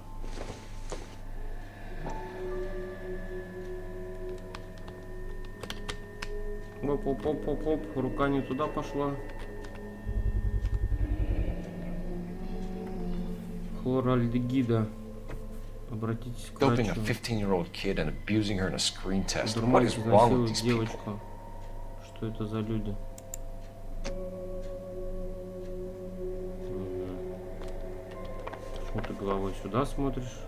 [SPEAKER 1] Оп-оп-оп-оп-оп. Рука не туда пошла. Хлоральдегида. Обратитесь к врачу.
[SPEAKER 5] Doping a 15-year-old kid and abusing her in a screen test. What is wrong with these people?
[SPEAKER 1] Что это за люди? Почему ты головой сюда смотришь?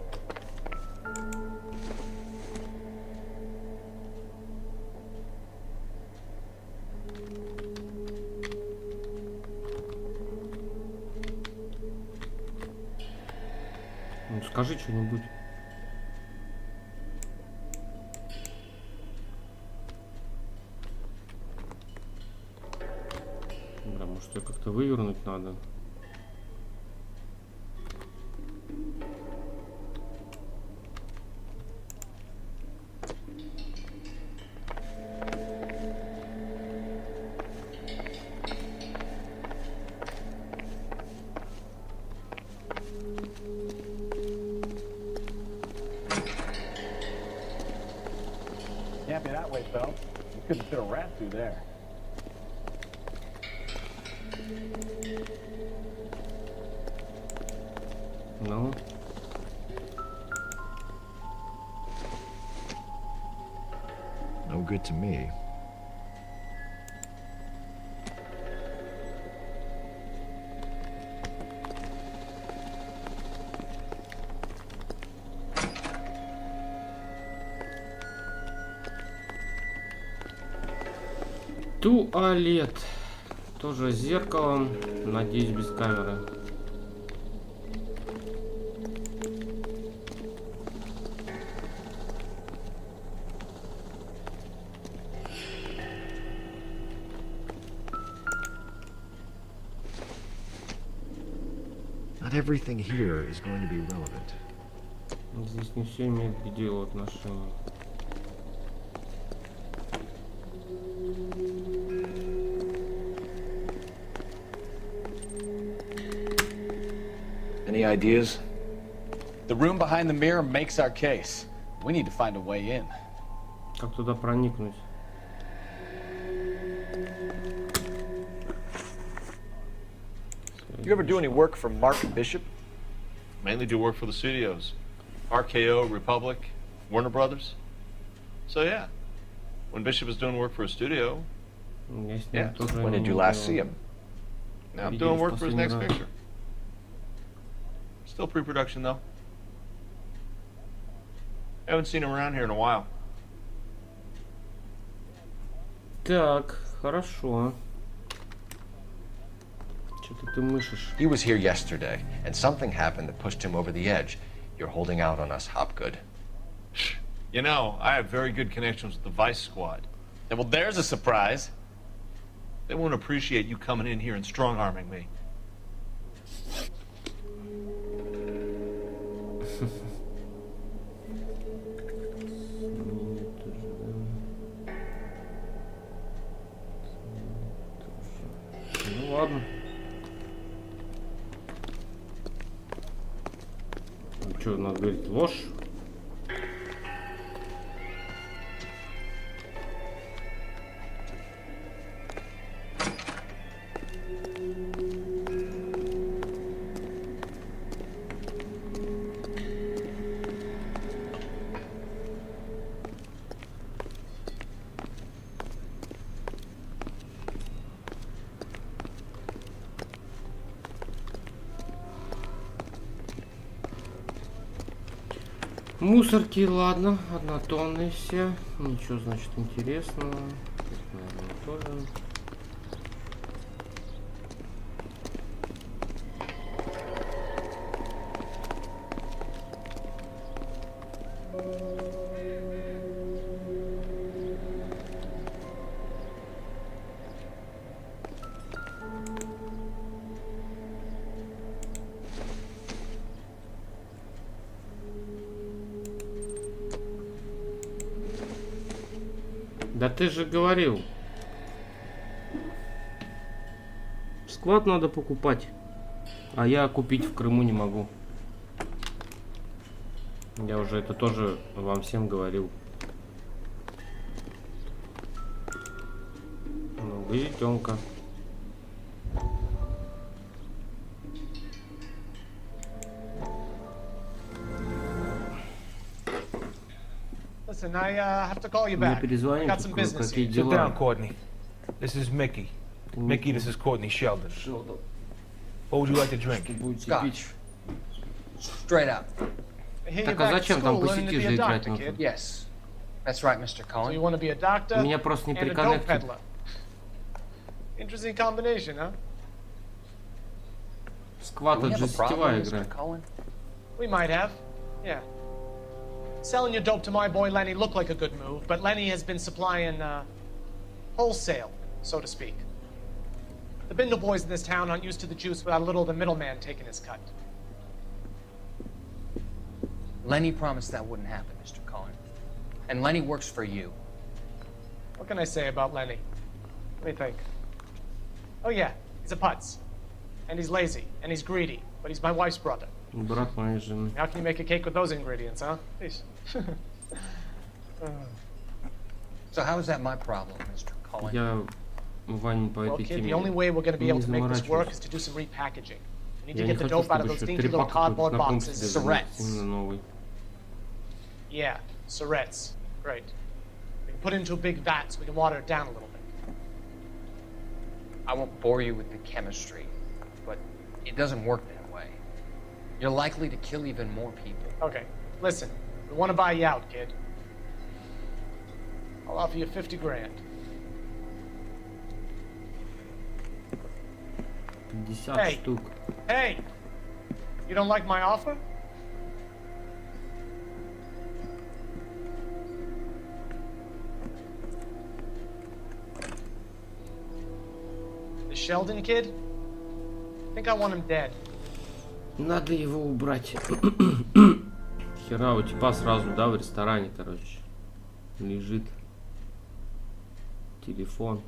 [SPEAKER 1] Ну скажи что-нибудь. Да, может ее как-то вывернуть надо.
[SPEAKER 6] Can't be that way, Phelps. You couldn't fit a rat through there.
[SPEAKER 1] Ну.
[SPEAKER 2] good to me.
[SPEAKER 1] Туалет. Тоже с зеркалом. Надеюсь, без камеры.
[SPEAKER 2] Not everything here is going to be relevant.
[SPEAKER 1] Здесь не все имеет к делу отношения.
[SPEAKER 4] Any ideas? The room behind the mirror makes our case. We need to find a way in.
[SPEAKER 1] Как туда проникнуть?
[SPEAKER 5] You ever do any work for Mark Bishop?
[SPEAKER 14] Mainly do work for the studios. RKO, Republic, Warner Brothers. So yeah, when Bishop is doing work for a studio,
[SPEAKER 5] yeah. When did you last see him?
[SPEAKER 14] Now I'm doing work for his next picture. Still pre-production though. Haven't seen him around here in a while.
[SPEAKER 1] Так, хорошо. Что-то ты мышишь.
[SPEAKER 5] He was here yesterday, and something happened that pushed him over the edge. You're holding out on us, Hopgood.
[SPEAKER 14] You know, I have very good connections with the Vice Squad.
[SPEAKER 4] Yeah, well, there's a surprise.
[SPEAKER 14] They won't appreciate you coming in here and strong-arming me.
[SPEAKER 1] Ну ладно. Что, надо говорить ложь? Мусорки, ладно, однотонные все. Ничего, значит, интересного. Тут, наверное, тоже. Да ты же говорил. Склад надо покупать. А я купить в Крыму не могу. Я уже это тоже вам всем говорил. Ну, визитёнка.
[SPEAKER 15] Listen, I have to call you back. I got some business here.
[SPEAKER 12] Sit down, Courtney. This is Mickey. Mickey, this is Courtney Sheldon. What would you like to drink?
[SPEAKER 16] Scotch. Straight up.
[SPEAKER 1] Так а зачем там посетишь играть нужно?
[SPEAKER 16] Yes. That's right, Mr. Cohen.
[SPEAKER 15] So you want to be a doctor
[SPEAKER 1] Меня просто не
[SPEAKER 15] and a dope
[SPEAKER 1] приконнектит.
[SPEAKER 15] peddler. Interesting combination, huh?
[SPEAKER 1] Сквад это же сетевая игра.
[SPEAKER 15] We might have. Yeah. Selling your dope to my boy Lenny looked like a good move, but Lenny has been supplying wholesale, so to speak. The Bindle boys in this town aren't used to the juice without a little of the middleman taking his cut.
[SPEAKER 16] Lenny promised that wouldn't happen, Mr. Cohen. And Lenny works for you.
[SPEAKER 15] What can I say about Lenny? Let me think. Oh yeah, he's a putz. And he's lazy, and he's greedy, but he's my wife's brother.
[SPEAKER 1] Брат моей жены.
[SPEAKER 15] How can you make a cake with those ingredients, huh? Please.
[SPEAKER 16] So how is that my problem, Mr. Cohen?
[SPEAKER 1] Я Вань по
[SPEAKER 15] Well,
[SPEAKER 1] этой
[SPEAKER 15] kid,
[SPEAKER 1] теме
[SPEAKER 15] the only way we're going to be able
[SPEAKER 1] не
[SPEAKER 15] to make this work
[SPEAKER 1] заморачиваюсь.
[SPEAKER 15] is to do some repackaging. We need
[SPEAKER 1] Я
[SPEAKER 15] to
[SPEAKER 1] не
[SPEAKER 15] get the
[SPEAKER 1] хочу,
[SPEAKER 15] dope out of
[SPEAKER 1] чтобы
[SPEAKER 15] those
[SPEAKER 1] еще
[SPEAKER 15] dinky little
[SPEAKER 1] трепак какой-то
[SPEAKER 15] cardboard
[SPEAKER 1] знакомый
[SPEAKER 15] boxes.
[SPEAKER 1] себе занес,
[SPEAKER 15] Surrettes.
[SPEAKER 1] именно новый.
[SPEAKER 15] Yeah, surrettes. Great. We can put into a big vat so we can water it down a little bit.
[SPEAKER 16] I won't bore you with the chemistry, but it doesn't work that way. You're likely to kill even more people.
[SPEAKER 15] Okay, listen. We want to buy you out, kid. I'll offer you 50 grand.
[SPEAKER 1] 50
[SPEAKER 15] Hey.
[SPEAKER 1] штук.
[SPEAKER 15] Hey! You don't like my offer? The Sheldon kid? I think I want him dead.
[SPEAKER 1] Надо его убрать. Хера, у типа сразу, да, в ресторане, короче. Лежит телефон.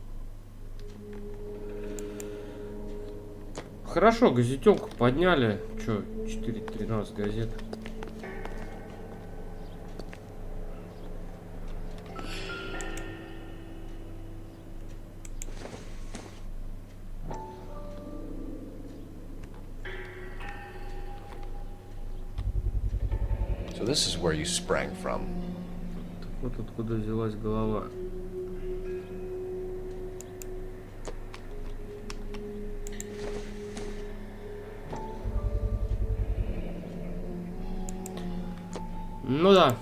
[SPEAKER 1] Хорошо, газетенку подняли. Чё, 4:13 газет.
[SPEAKER 5] So this is where you sprang from.
[SPEAKER 1] Вот откуда взялась голова. Ну да.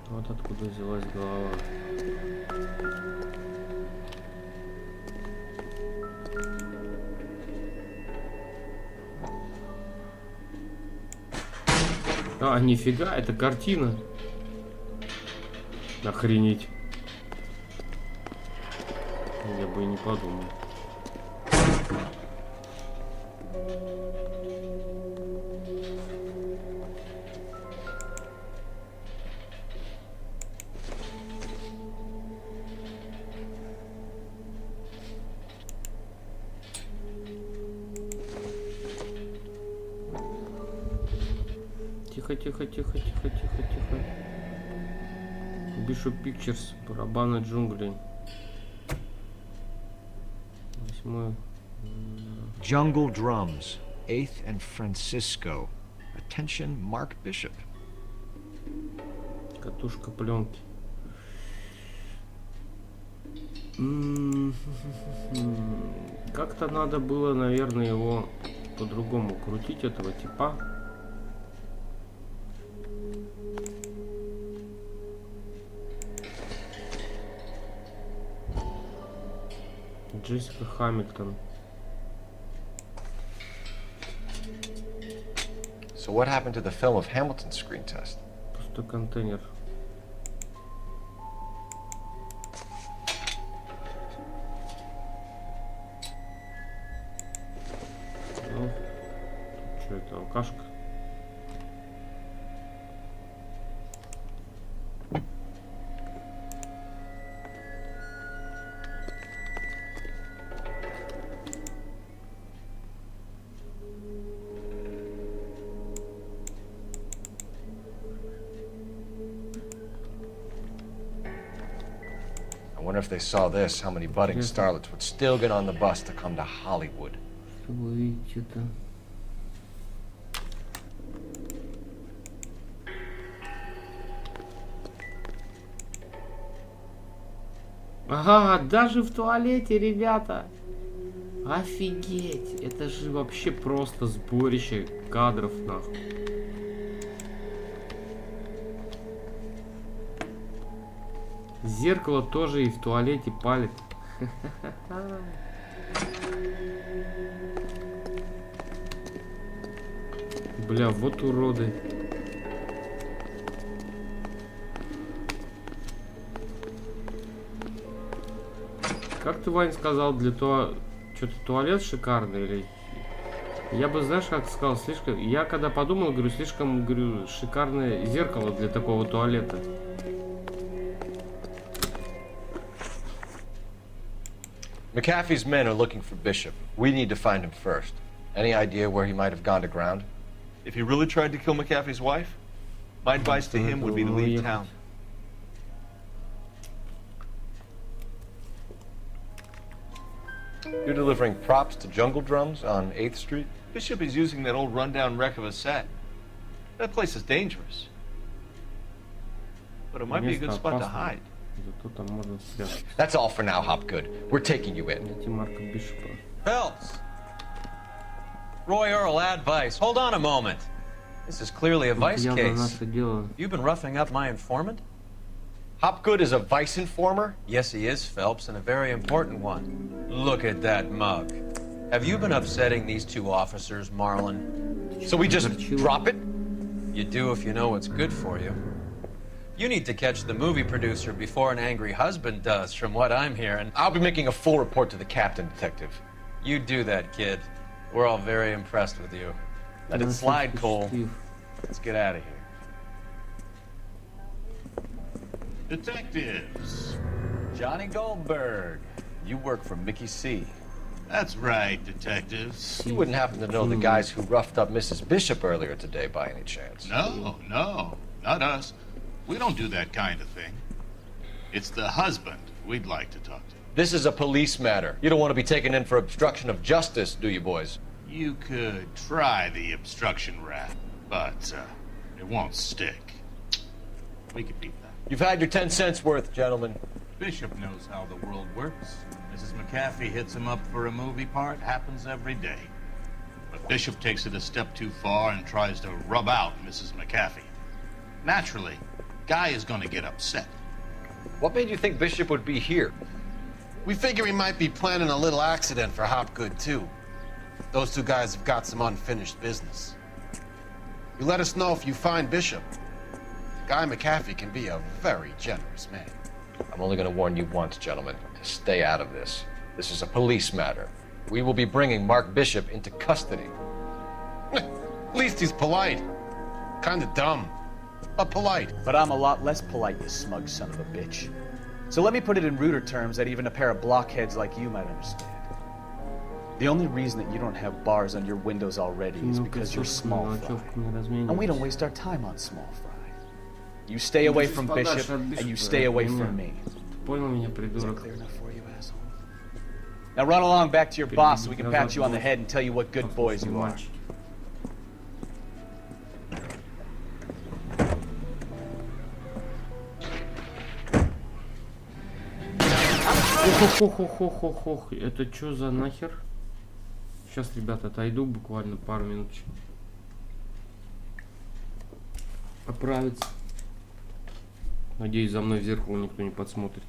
[SPEAKER 1] Вот откуда взялась голова. А, нифига, это картина. Охренеть. Я бы и не подумал. Тихо, тихо, тихо, тихо, тихо, тихо. Bishop Pictures, барабаны джунглей. 8.
[SPEAKER 2] Jungle Drums, 8th and Francisco. Attention, Mark Bishop.
[SPEAKER 1] Катушка пленки. Как-то надо было, наверное, его по-другому крутить, этого типа. Джессика Хамильтон.
[SPEAKER 5] So what happened to the film of Hamilton's screen test?
[SPEAKER 1] Пустой контейнер. Ну, что это, алкашка?
[SPEAKER 5] I wonder if they saw this, how many budding starlets would still get on the bus to come to Hollywood.
[SPEAKER 1] Чтобы увидеть это. Ага, даже в туалете, ребята. Офигеть. Это же вообще просто сборище кадров, нахуй. Зеркало тоже и в туалете палит. Бля, вот уроды. Как ты, Вань, сказал, для того, что-то туалет шикарный или... Я бы, знаешь, как сказал, слишком... Я когда подумал, говорю, слишком, говорю, шикарное зеркало для такого туалета.
[SPEAKER 5] McAfee's men are looking for Bishop. We need to find him first. Any idea where he might have gone to ground?
[SPEAKER 14] If he really tried to kill McAfee's wife, my advice to him would be to leave town.
[SPEAKER 5] You're delivering props to Jungle Drums on 8th Street?
[SPEAKER 14] Bishop is using that old rundown wreck of a set. That place is dangerous. But it might be a good spot to hide.
[SPEAKER 1] Зато там можно спрятаться.
[SPEAKER 5] That's all for now, Hopgood. We're taking you in.
[SPEAKER 1] Найти Марка Бишопа.
[SPEAKER 17] Phelps! Roy Earl, advice. Hold on a moment. This is clearly a vice case. You've been roughing up my informant?
[SPEAKER 5] Hopgood is a vice informer?
[SPEAKER 17] Yes, he is, Phelps, and a very important one. Look at that mug. Have you been upsetting these two officers, Marlon?
[SPEAKER 5] So we just drop it?
[SPEAKER 17] You do if you know what's good for you. You need to catch the movie producer before an angry husband does, from what I'm hearing.
[SPEAKER 5] I'll be making a full report to the captain, Detective.
[SPEAKER 17] You do that, kid. We're all very impressed with you. Let it slide, Cole. Let's get out of here.
[SPEAKER 14] Detectives.
[SPEAKER 4] Johnny Goldberg. You work for Mickey C.
[SPEAKER 14] That's right, detectives.
[SPEAKER 5] You wouldn't happen to know the guys who roughed up Mrs. Bishop earlier today by any chance?
[SPEAKER 14] No, not us. We don't do that kind of thing. It's the husband we'd like to talk to.
[SPEAKER 5] This is a police matter. You don't want to be taken in for obstruction of justice, do you, boys?
[SPEAKER 14] You could try the obstruction rap, but it won't stick. We could beat that.
[SPEAKER 5] You've had your 10 cents worth, gentlemen.
[SPEAKER 14] Bishop knows how the world works. Mrs. McAfee hits him up for a movie part. Happens every day. But Bishop takes it a step too far and tries to rub out Mrs. McAfee. Naturally, Guy is going to get upset.
[SPEAKER 5] What made you think Bishop would be here?
[SPEAKER 18] We figure he might be planning a little accident for Hopgood, too. Those two guys have got some unfinished business. You let us know if you find Bishop. Guy McAfee can be a very generous man.
[SPEAKER 5] I'm only going to warn you once, gentlemen, to stay out of this. This is a police matter. We will be bringing Mark Bishop into custody.
[SPEAKER 18] At least he's polite. Kinda dumb, but polite.
[SPEAKER 6] But I'm a lot less polite, you smug son of a bitch. So let me put it in ruder terms that even a pair of blockheads like you might understand. The only reason that you don't have bars on your windows already is because you're small fry. And we don't waste our time on small fry. You stay away from Bishop, and you stay away from me. Is that clear enough for you, asshole? Now run along back to your boss so we can pat you on the head and tell you what good boys you are.
[SPEAKER 1] Ох, это что за нахер? Сейчас, ребята, отойду буквально пару минуточек. Оправиться. Надеюсь, за мной в зеркало никто не подсмотрит.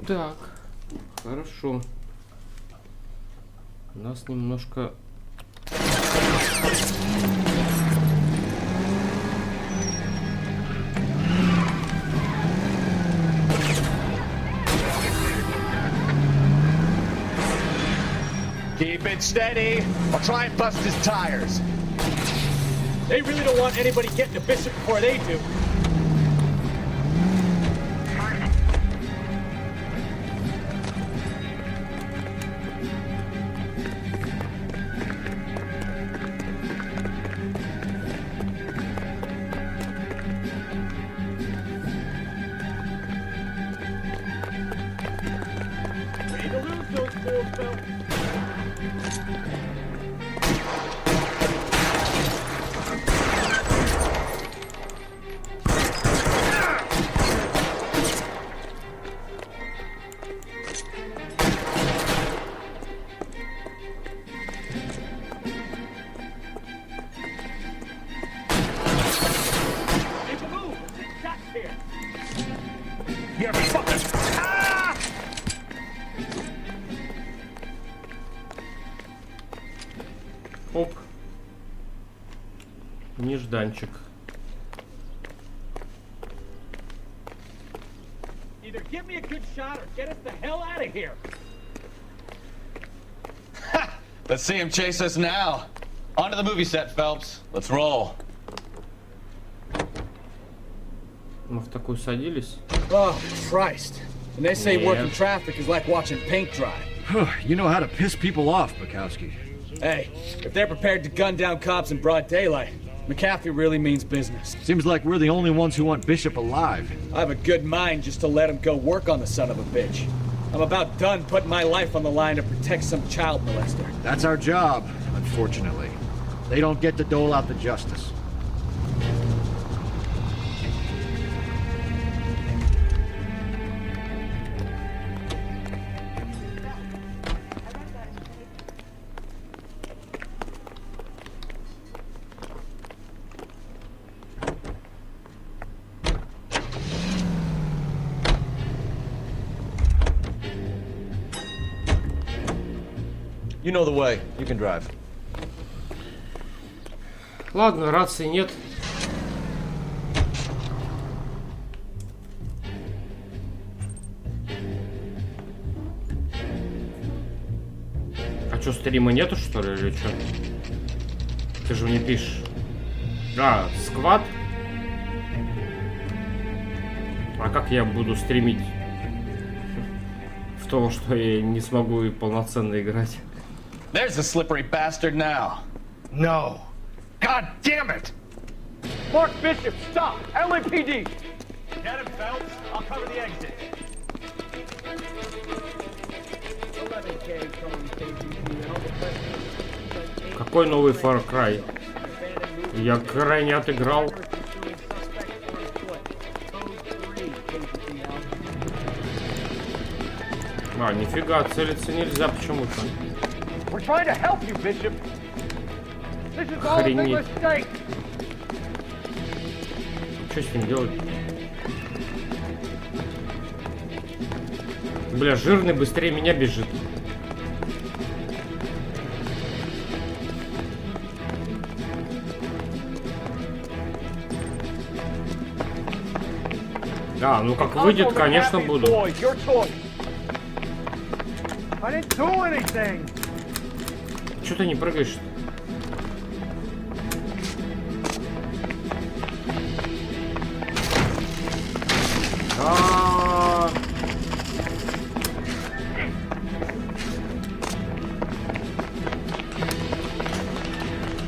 [SPEAKER 1] Так, хорошо. У нас немножко...
[SPEAKER 6] Keep it steady, or try and bust his tires.
[SPEAKER 15] They really don't want anybody getting to Bishop before they do. Way to lose those fools, Phil.
[SPEAKER 6] You're fucking... Ah!
[SPEAKER 1] Оп. Нежданчик.
[SPEAKER 15] Either give me a good shot or get us the hell out of here.
[SPEAKER 4] Let's see him chase us now. On to the movie set, Phelps. Let's roll.
[SPEAKER 1] Мы в такую садились.
[SPEAKER 6] Oh, Christ. And they say working traffic is like watching paint dry.
[SPEAKER 2] You know how to piss people off, Bukowski.
[SPEAKER 6] Hey, if they're prepared to gun down cops in broad daylight, McAfee really means business.
[SPEAKER 2] Seems like we're the only ones who want Bishop alive.
[SPEAKER 6] I have a good mind just to let him go work on the son of a bitch. I'm about done putting my life on the line to protect some child molester.
[SPEAKER 2] That's our job, unfortunately. They don't get to dole out the justice.
[SPEAKER 5] You know the way. You can drive.
[SPEAKER 1] Ладно, рации нет. А чё, стрима нету, что ли, или чё? Ты же мне пишешь. А, сквад? А как я буду стримить в том, что я не смогу и полноценно играть?
[SPEAKER 4] There's the slippery bastard now.
[SPEAKER 6] No. God damn it!
[SPEAKER 15] Mark Bishop, stop! LAPD!
[SPEAKER 6] Get him, Phelps. I'll cover the exit.
[SPEAKER 15] 11K calling KGP.
[SPEAKER 1] Какой новый Far Cry? Я крайне отыграл. А, нифига, целиться нельзя почему-то.
[SPEAKER 15] We're trying to help you, Bishop. This is all a big mistake.
[SPEAKER 1] Что с ним делать? Бля, жирный быстрее меня бежит. Да, ну как выйдет, конечно, буду. Чё ты не прыгаешь?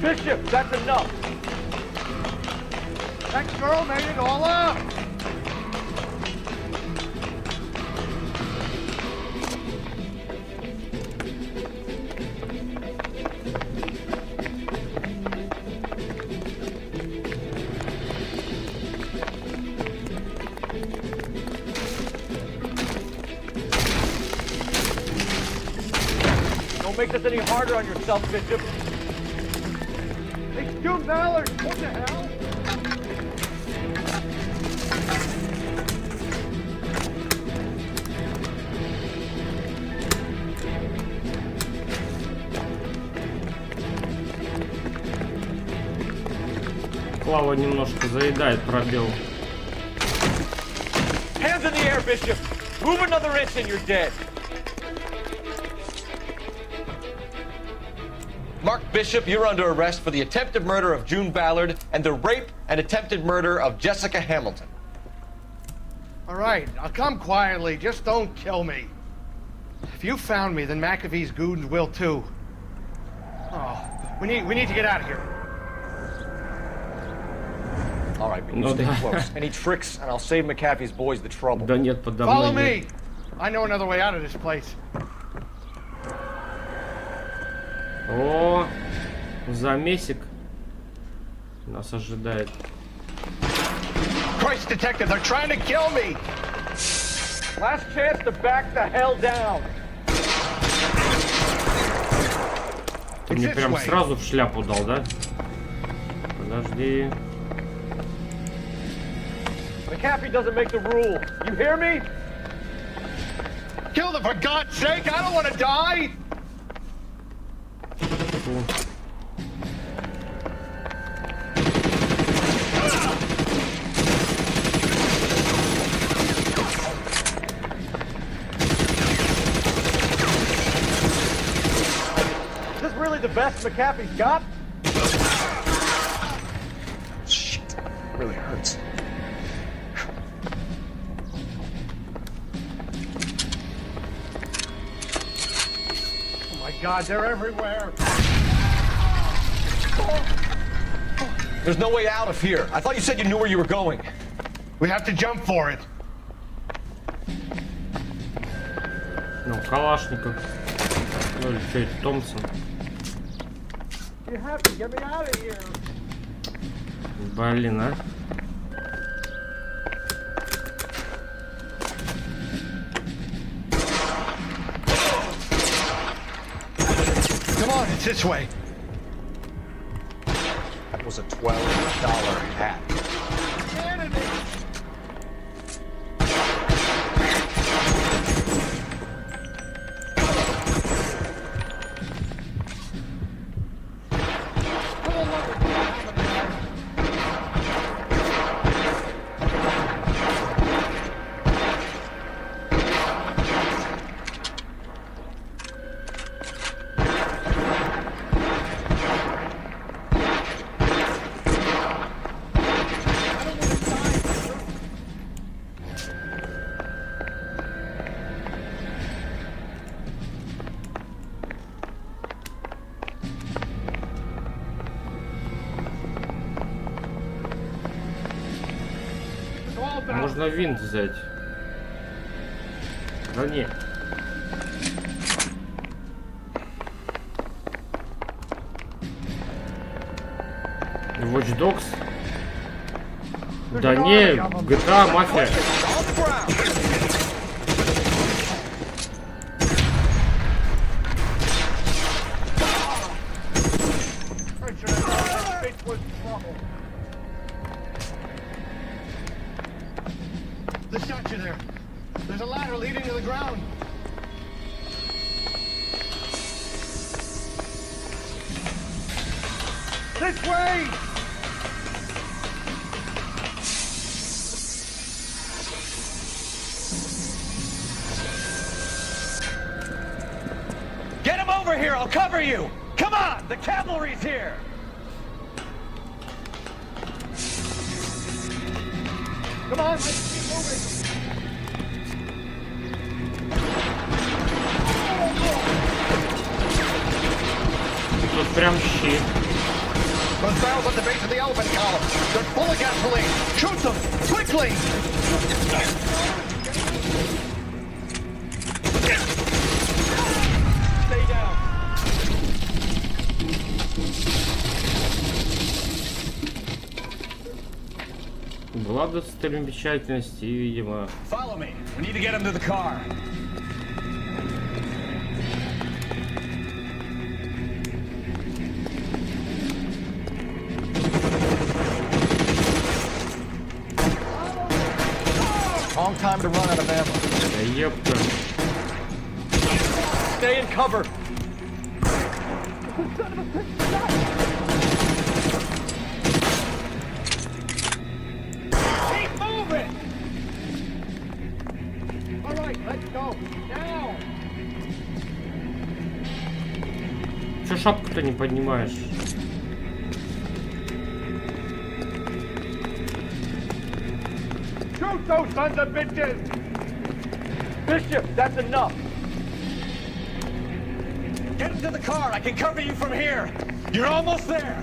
[SPEAKER 15] Bishop, that's enough. That girl made it all up. Don't make this any harder on yourself, Bishop. It's June Ballard! What the hell?
[SPEAKER 1] Клава немножко заедает пробел.
[SPEAKER 4] Hands in the air, Bishop. Move another inch and you're dead.
[SPEAKER 5] Mark Bishop, you're under arrest for the attempted murder of June Ballard and the rape and attempted murder of Jessica Hamilton.
[SPEAKER 19] All right, I'll come quietly. Just don't kill me. If you found me, then McAfee's goons will too. Oh, we need to get out of here.
[SPEAKER 4] All right, but you stay close. Any tricks, and I'll save McAfee's boys the trouble.
[SPEAKER 1] Да нет, подо
[SPEAKER 19] Follow
[SPEAKER 1] мной.
[SPEAKER 19] me. I know another way out of this place.
[SPEAKER 1] О, замесик нас ожидает.
[SPEAKER 19] Christ, detective, they're trying to kill me.
[SPEAKER 4] Last chance to back the hell down.
[SPEAKER 1] Ты мне прям сразу в шляпу дал, да? Подожди.
[SPEAKER 4] McAfee doesn't make the rule. You hear me?
[SPEAKER 19] Kill them for God's sake! I don't want to die.
[SPEAKER 4] Is this really the best McAfee's got?
[SPEAKER 6] Shit, really hurts.
[SPEAKER 19] Oh my God, they're everywhere.
[SPEAKER 5] There's no way out of here. I thought you said you knew where you were going.
[SPEAKER 19] We have to jump for it.
[SPEAKER 1] Ну, Калашников. Ну или что это, Томпсон.
[SPEAKER 19] You have to get me out of here.
[SPEAKER 1] Блин, а.
[SPEAKER 19] Come on, it's this way.
[SPEAKER 6] That was a $12 hat.
[SPEAKER 1] Можно винт взять. Да нет. Watch Dogs? Да не, GTA, мафия.
[SPEAKER 19] The statue there. There's a ladder leading to the ground. This way!
[SPEAKER 4] Get him over here, I'll cover you! Come on, the cavalry's here!
[SPEAKER 19] Come on, let's keep moving.
[SPEAKER 1] Тут прям щит.
[SPEAKER 19] Those barrels at the base of the elephant column. They're full of gasoline. Shoot them! Quickly!
[SPEAKER 4] Stay down.
[SPEAKER 1] Была достопримечательность и, видимо...
[SPEAKER 4] Follow me. We need to get him to the car.
[SPEAKER 6] Long time to run out of ammo.
[SPEAKER 1] Да ёпта.
[SPEAKER 4] Stay in cover.
[SPEAKER 1] Чё шапку-то не поднимаешь?
[SPEAKER 4] Shoot those sons of bitches! Bishop, that's enough. Get into the car. I can cover you from here. You're almost there.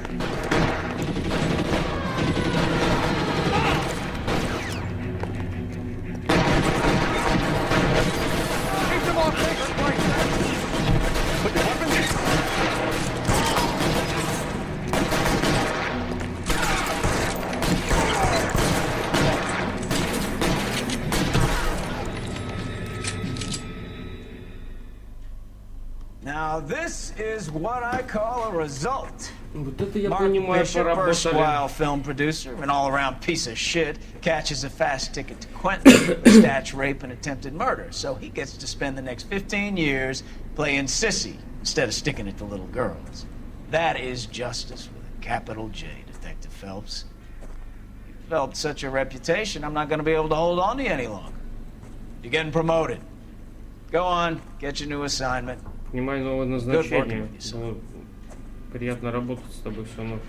[SPEAKER 4] Keep them off Baker's place. Put your weapons in.
[SPEAKER 6] Now this is what I call a result.
[SPEAKER 1] Вот это я
[SPEAKER 6] Mark
[SPEAKER 1] понимаю,
[SPEAKER 6] Bishop,
[SPEAKER 1] поработали.
[SPEAKER 6] erstwhile film producer, an all-around piece of shit, catches a fast ticket to Quentin for stitch rape and attempted murder. So he gets to spend the next 15 years playing sissy instead of sticking it to little girls. That is justice with a capital J, Detective Phelps. You've developed such a reputation, I'm not going to be able to hold on to you any longer. You're getting promoted. Go on, get your new assignment.
[SPEAKER 1] Принимай новое назначение. Было приятно работать с тобой, сынок.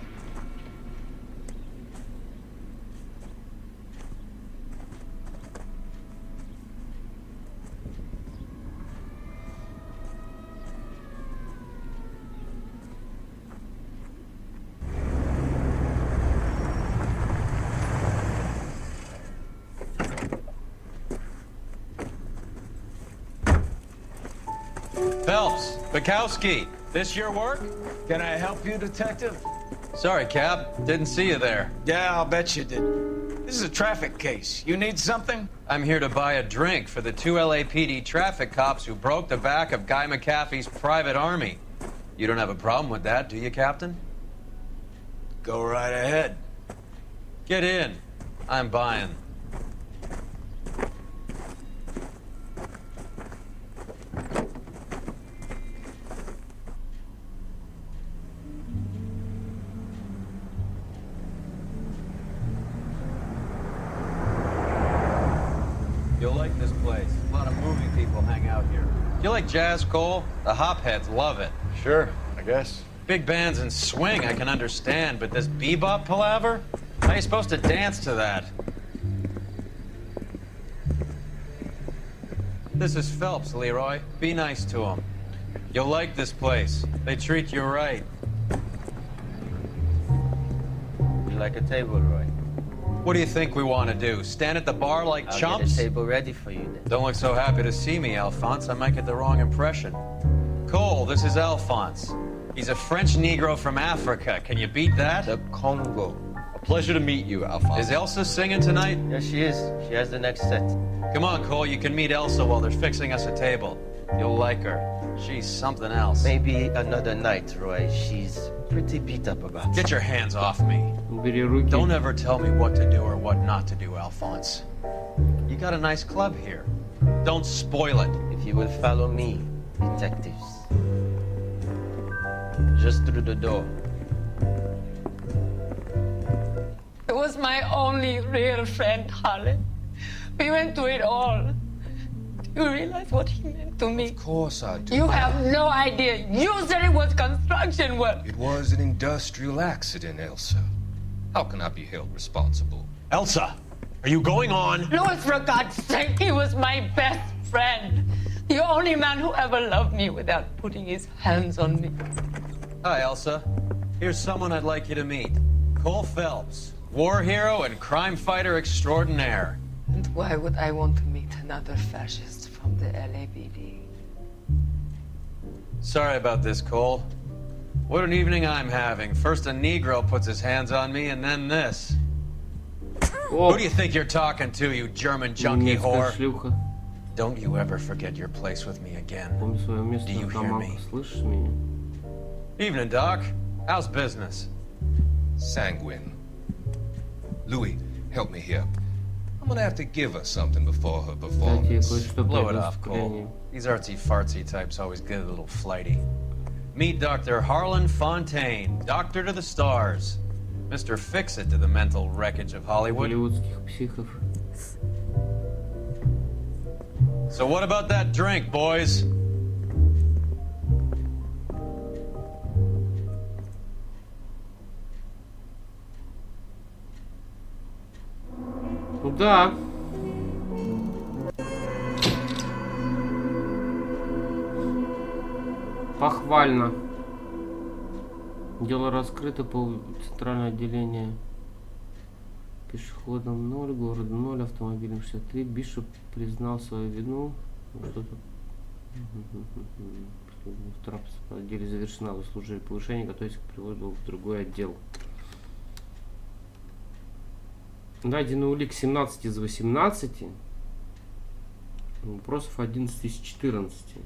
[SPEAKER 17] Phelps, Bukowski, this your work?
[SPEAKER 6] Can I help you, Detective?
[SPEAKER 17] Sorry, Cap. Didn't see you there.
[SPEAKER 6] Yeah, I'll bet you did. This is a traffic case. You need something?
[SPEAKER 17] I'm here to buy a drink for the 2 LAPD traffic cops who broke the back of Guy McAfee's private army. You don't have a problem with that, do you, Captain?
[SPEAKER 6] Go right ahead.
[SPEAKER 17] Get in. I'm buying. You'll like this place. A lot of movie people hang out here. Do you like jazz, Cole? The hopheads love it.
[SPEAKER 5] Sure, I guess.
[SPEAKER 17] Big bands and swing I can understand, but this bebop palaver? How are you supposed to dance to that? This is Phelps, Leroy. Be nice to him. You'll like this place. They treat you right.
[SPEAKER 20] You like a table, Roy?
[SPEAKER 17] What do you think we want to do? Stand at the bar like
[SPEAKER 20] I'll
[SPEAKER 17] chumps?
[SPEAKER 20] get a table ready for you then.
[SPEAKER 17] Don't look so happy to see me, Alphonse. I might get the wrong impression. Cole, this is Alphonse. He's a French Negro from Africa. Can you beat that?
[SPEAKER 20] The Congo.
[SPEAKER 17] A pleasure to meet you, Alphonse. Is Elsa singing tonight?
[SPEAKER 20] Yes, she is. She has the next set.
[SPEAKER 17] Come on, Cole. You can meet Elsa while they're fixing us a table. You'll like her. She's something else.
[SPEAKER 20] Maybe another night, Roy. She's pretty beat up about it.
[SPEAKER 17] Get your hands off me. Don't ever tell me what to do or what not to do, Alphonse. You got a nice club here. Don't spoil it.
[SPEAKER 20] If you will follow me, detectives. Just through the door.
[SPEAKER 21] He was my only real friend, Harlan. We went through it all. Do you realize what he meant to me?
[SPEAKER 22] Of course I do.
[SPEAKER 21] You have no idea. You said it was construction work.
[SPEAKER 22] It was an industrial accident, Elsa. How can I be held responsible?
[SPEAKER 17] Elsa, are you going on?
[SPEAKER 21] Louis, for God's sake, he was my best friend. The only man who ever loved me without putting his hands on me.
[SPEAKER 17] Hi, Elsa. Here's someone I'd like you to meet. Cole Phelps, war hero and crime fighter extraordinaire.
[SPEAKER 21] And why would I want to meet another fascist from the LAPD?
[SPEAKER 17] Sorry about this, Cole. What an evening I'm having. First a Negro puts his hands on me, and then this.
[SPEAKER 1] Whoa.
[SPEAKER 17] Who do you think you're talking to, you German junkie whore? Don't you ever forget your place with me again. Do you hear me? Evening, Doc. How's business?
[SPEAKER 22] Sanguine. Louis, help me here. I'm gonna have to give her something before her performance.
[SPEAKER 17] Blow it off, Cole. These artsy-fartsy types always get a little flighty. Meet Dr. Harlan Fontaine, doctor to the stars. Mr. Fix-It to the mental wreckage of Hollywood. So what about that drink, boys?
[SPEAKER 1] да. Похвально. Дело раскрыто по центральное отделение. Пешеходом 0, города 0, автомобилем 63. Бишоп признал свою вину. В транспортном отделе завершена, вы служили повышение, готовитесь к переводу в другой отдел. Найденный улик 17 из 18. Вопросов 11 из 14.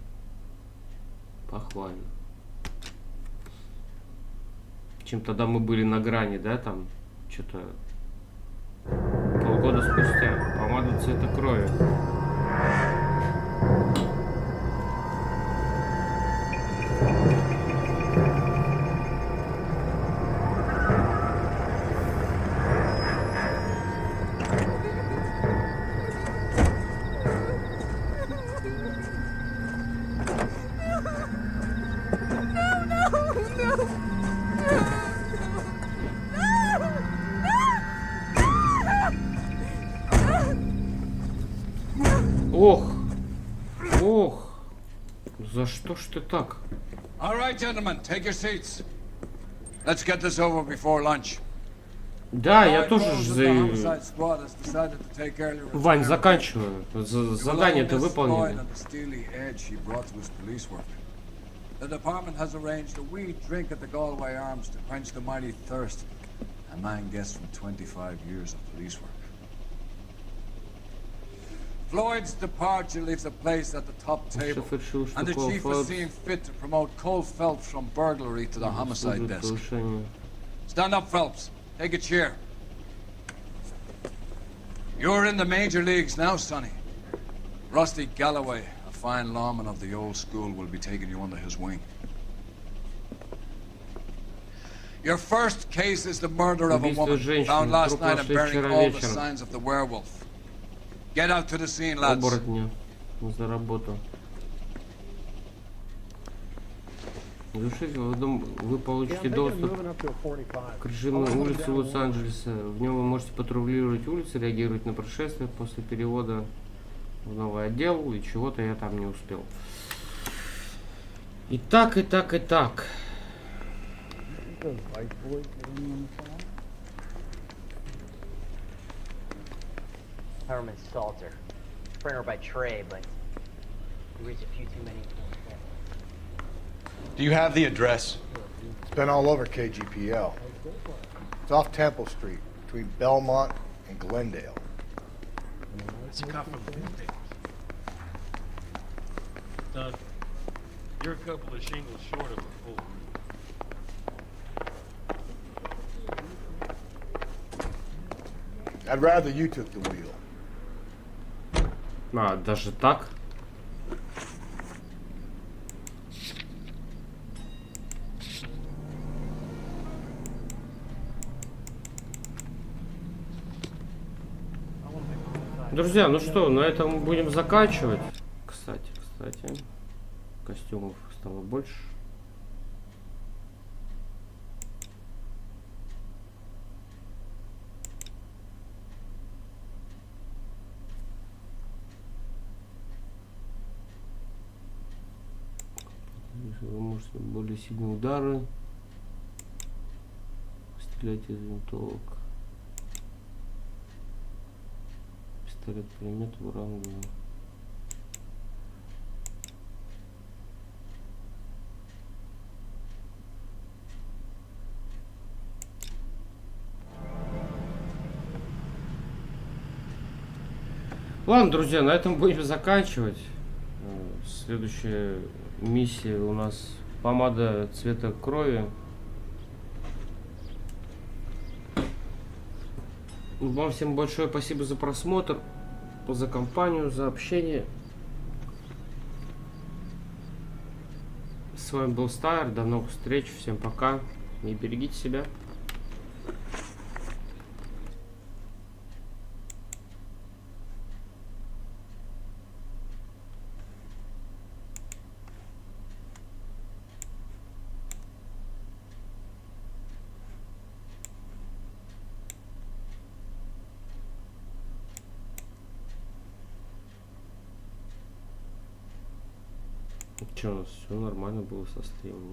[SPEAKER 1] Похвально. Чем тогда мы были на грани, да, там что-то полгода спустя. Помада цвета крови. Ох, ох, за что ж ты так?
[SPEAKER 3] All right, gentlemen, take your seats. Let's get this over before lunch.
[SPEAKER 1] Да, я тоже Вань, заканчиваю. Задание-то выполнили.
[SPEAKER 3] The department has arranged a wee drink at the Galway Arms to quench the mighty thirst. A man gets from 25 years of police work. Floyd's departure leaves a place at the top table, and the chief has seen fit to promote Cole Phelps from burglary to the homicide desk. Stand up, Phelps. Take a chair. You're in the major leagues now, Sonny. Rusty Galloway, a fine lawman of the old school, will be taking you under his wing. Your first case is the murder of a woman found last night and bearing all the signs of the werewolf. Get out to the scene, lads.
[SPEAKER 1] Оборотня за работу. Завершив вы получите доступ к режимной улице Лос-Анджелеса. В нем вы можете патрулировать улицы, реагировать на происшествия после перевода в новый отдел, и чего-то я там не успел. И так, и так, и так.
[SPEAKER 9] Herman Salter. Printer by trade, but he reads a few too many.
[SPEAKER 6] Do you have the address?
[SPEAKER 19] It's been all over KGPL. It's off Temple Street, between Belmont and Glendale.
[SPEAKER 14] It's a couple of things. Doug, you're a couple of shingles short of a fool.
[SPEAKER 19] I'd rather you took the wheel.
[SPEAKER 1] А, даже так? Друзья, ну что, на этом будем заканчивать. Кстати, костюмов стало больше. Вы можете более сильные удары стрелять из винтовок. Пистолет-пулемет уравниваем. Ладно, друзья, на этом будем заканчивать. Следующая миссия у нас помада цвета крови. Вам всем большое спасибо за просмотр, за компанию, за общение. С вами был Staer. До новых встреч. Всем пока. И берегите себя. Че, у нас все нормально было со стримом.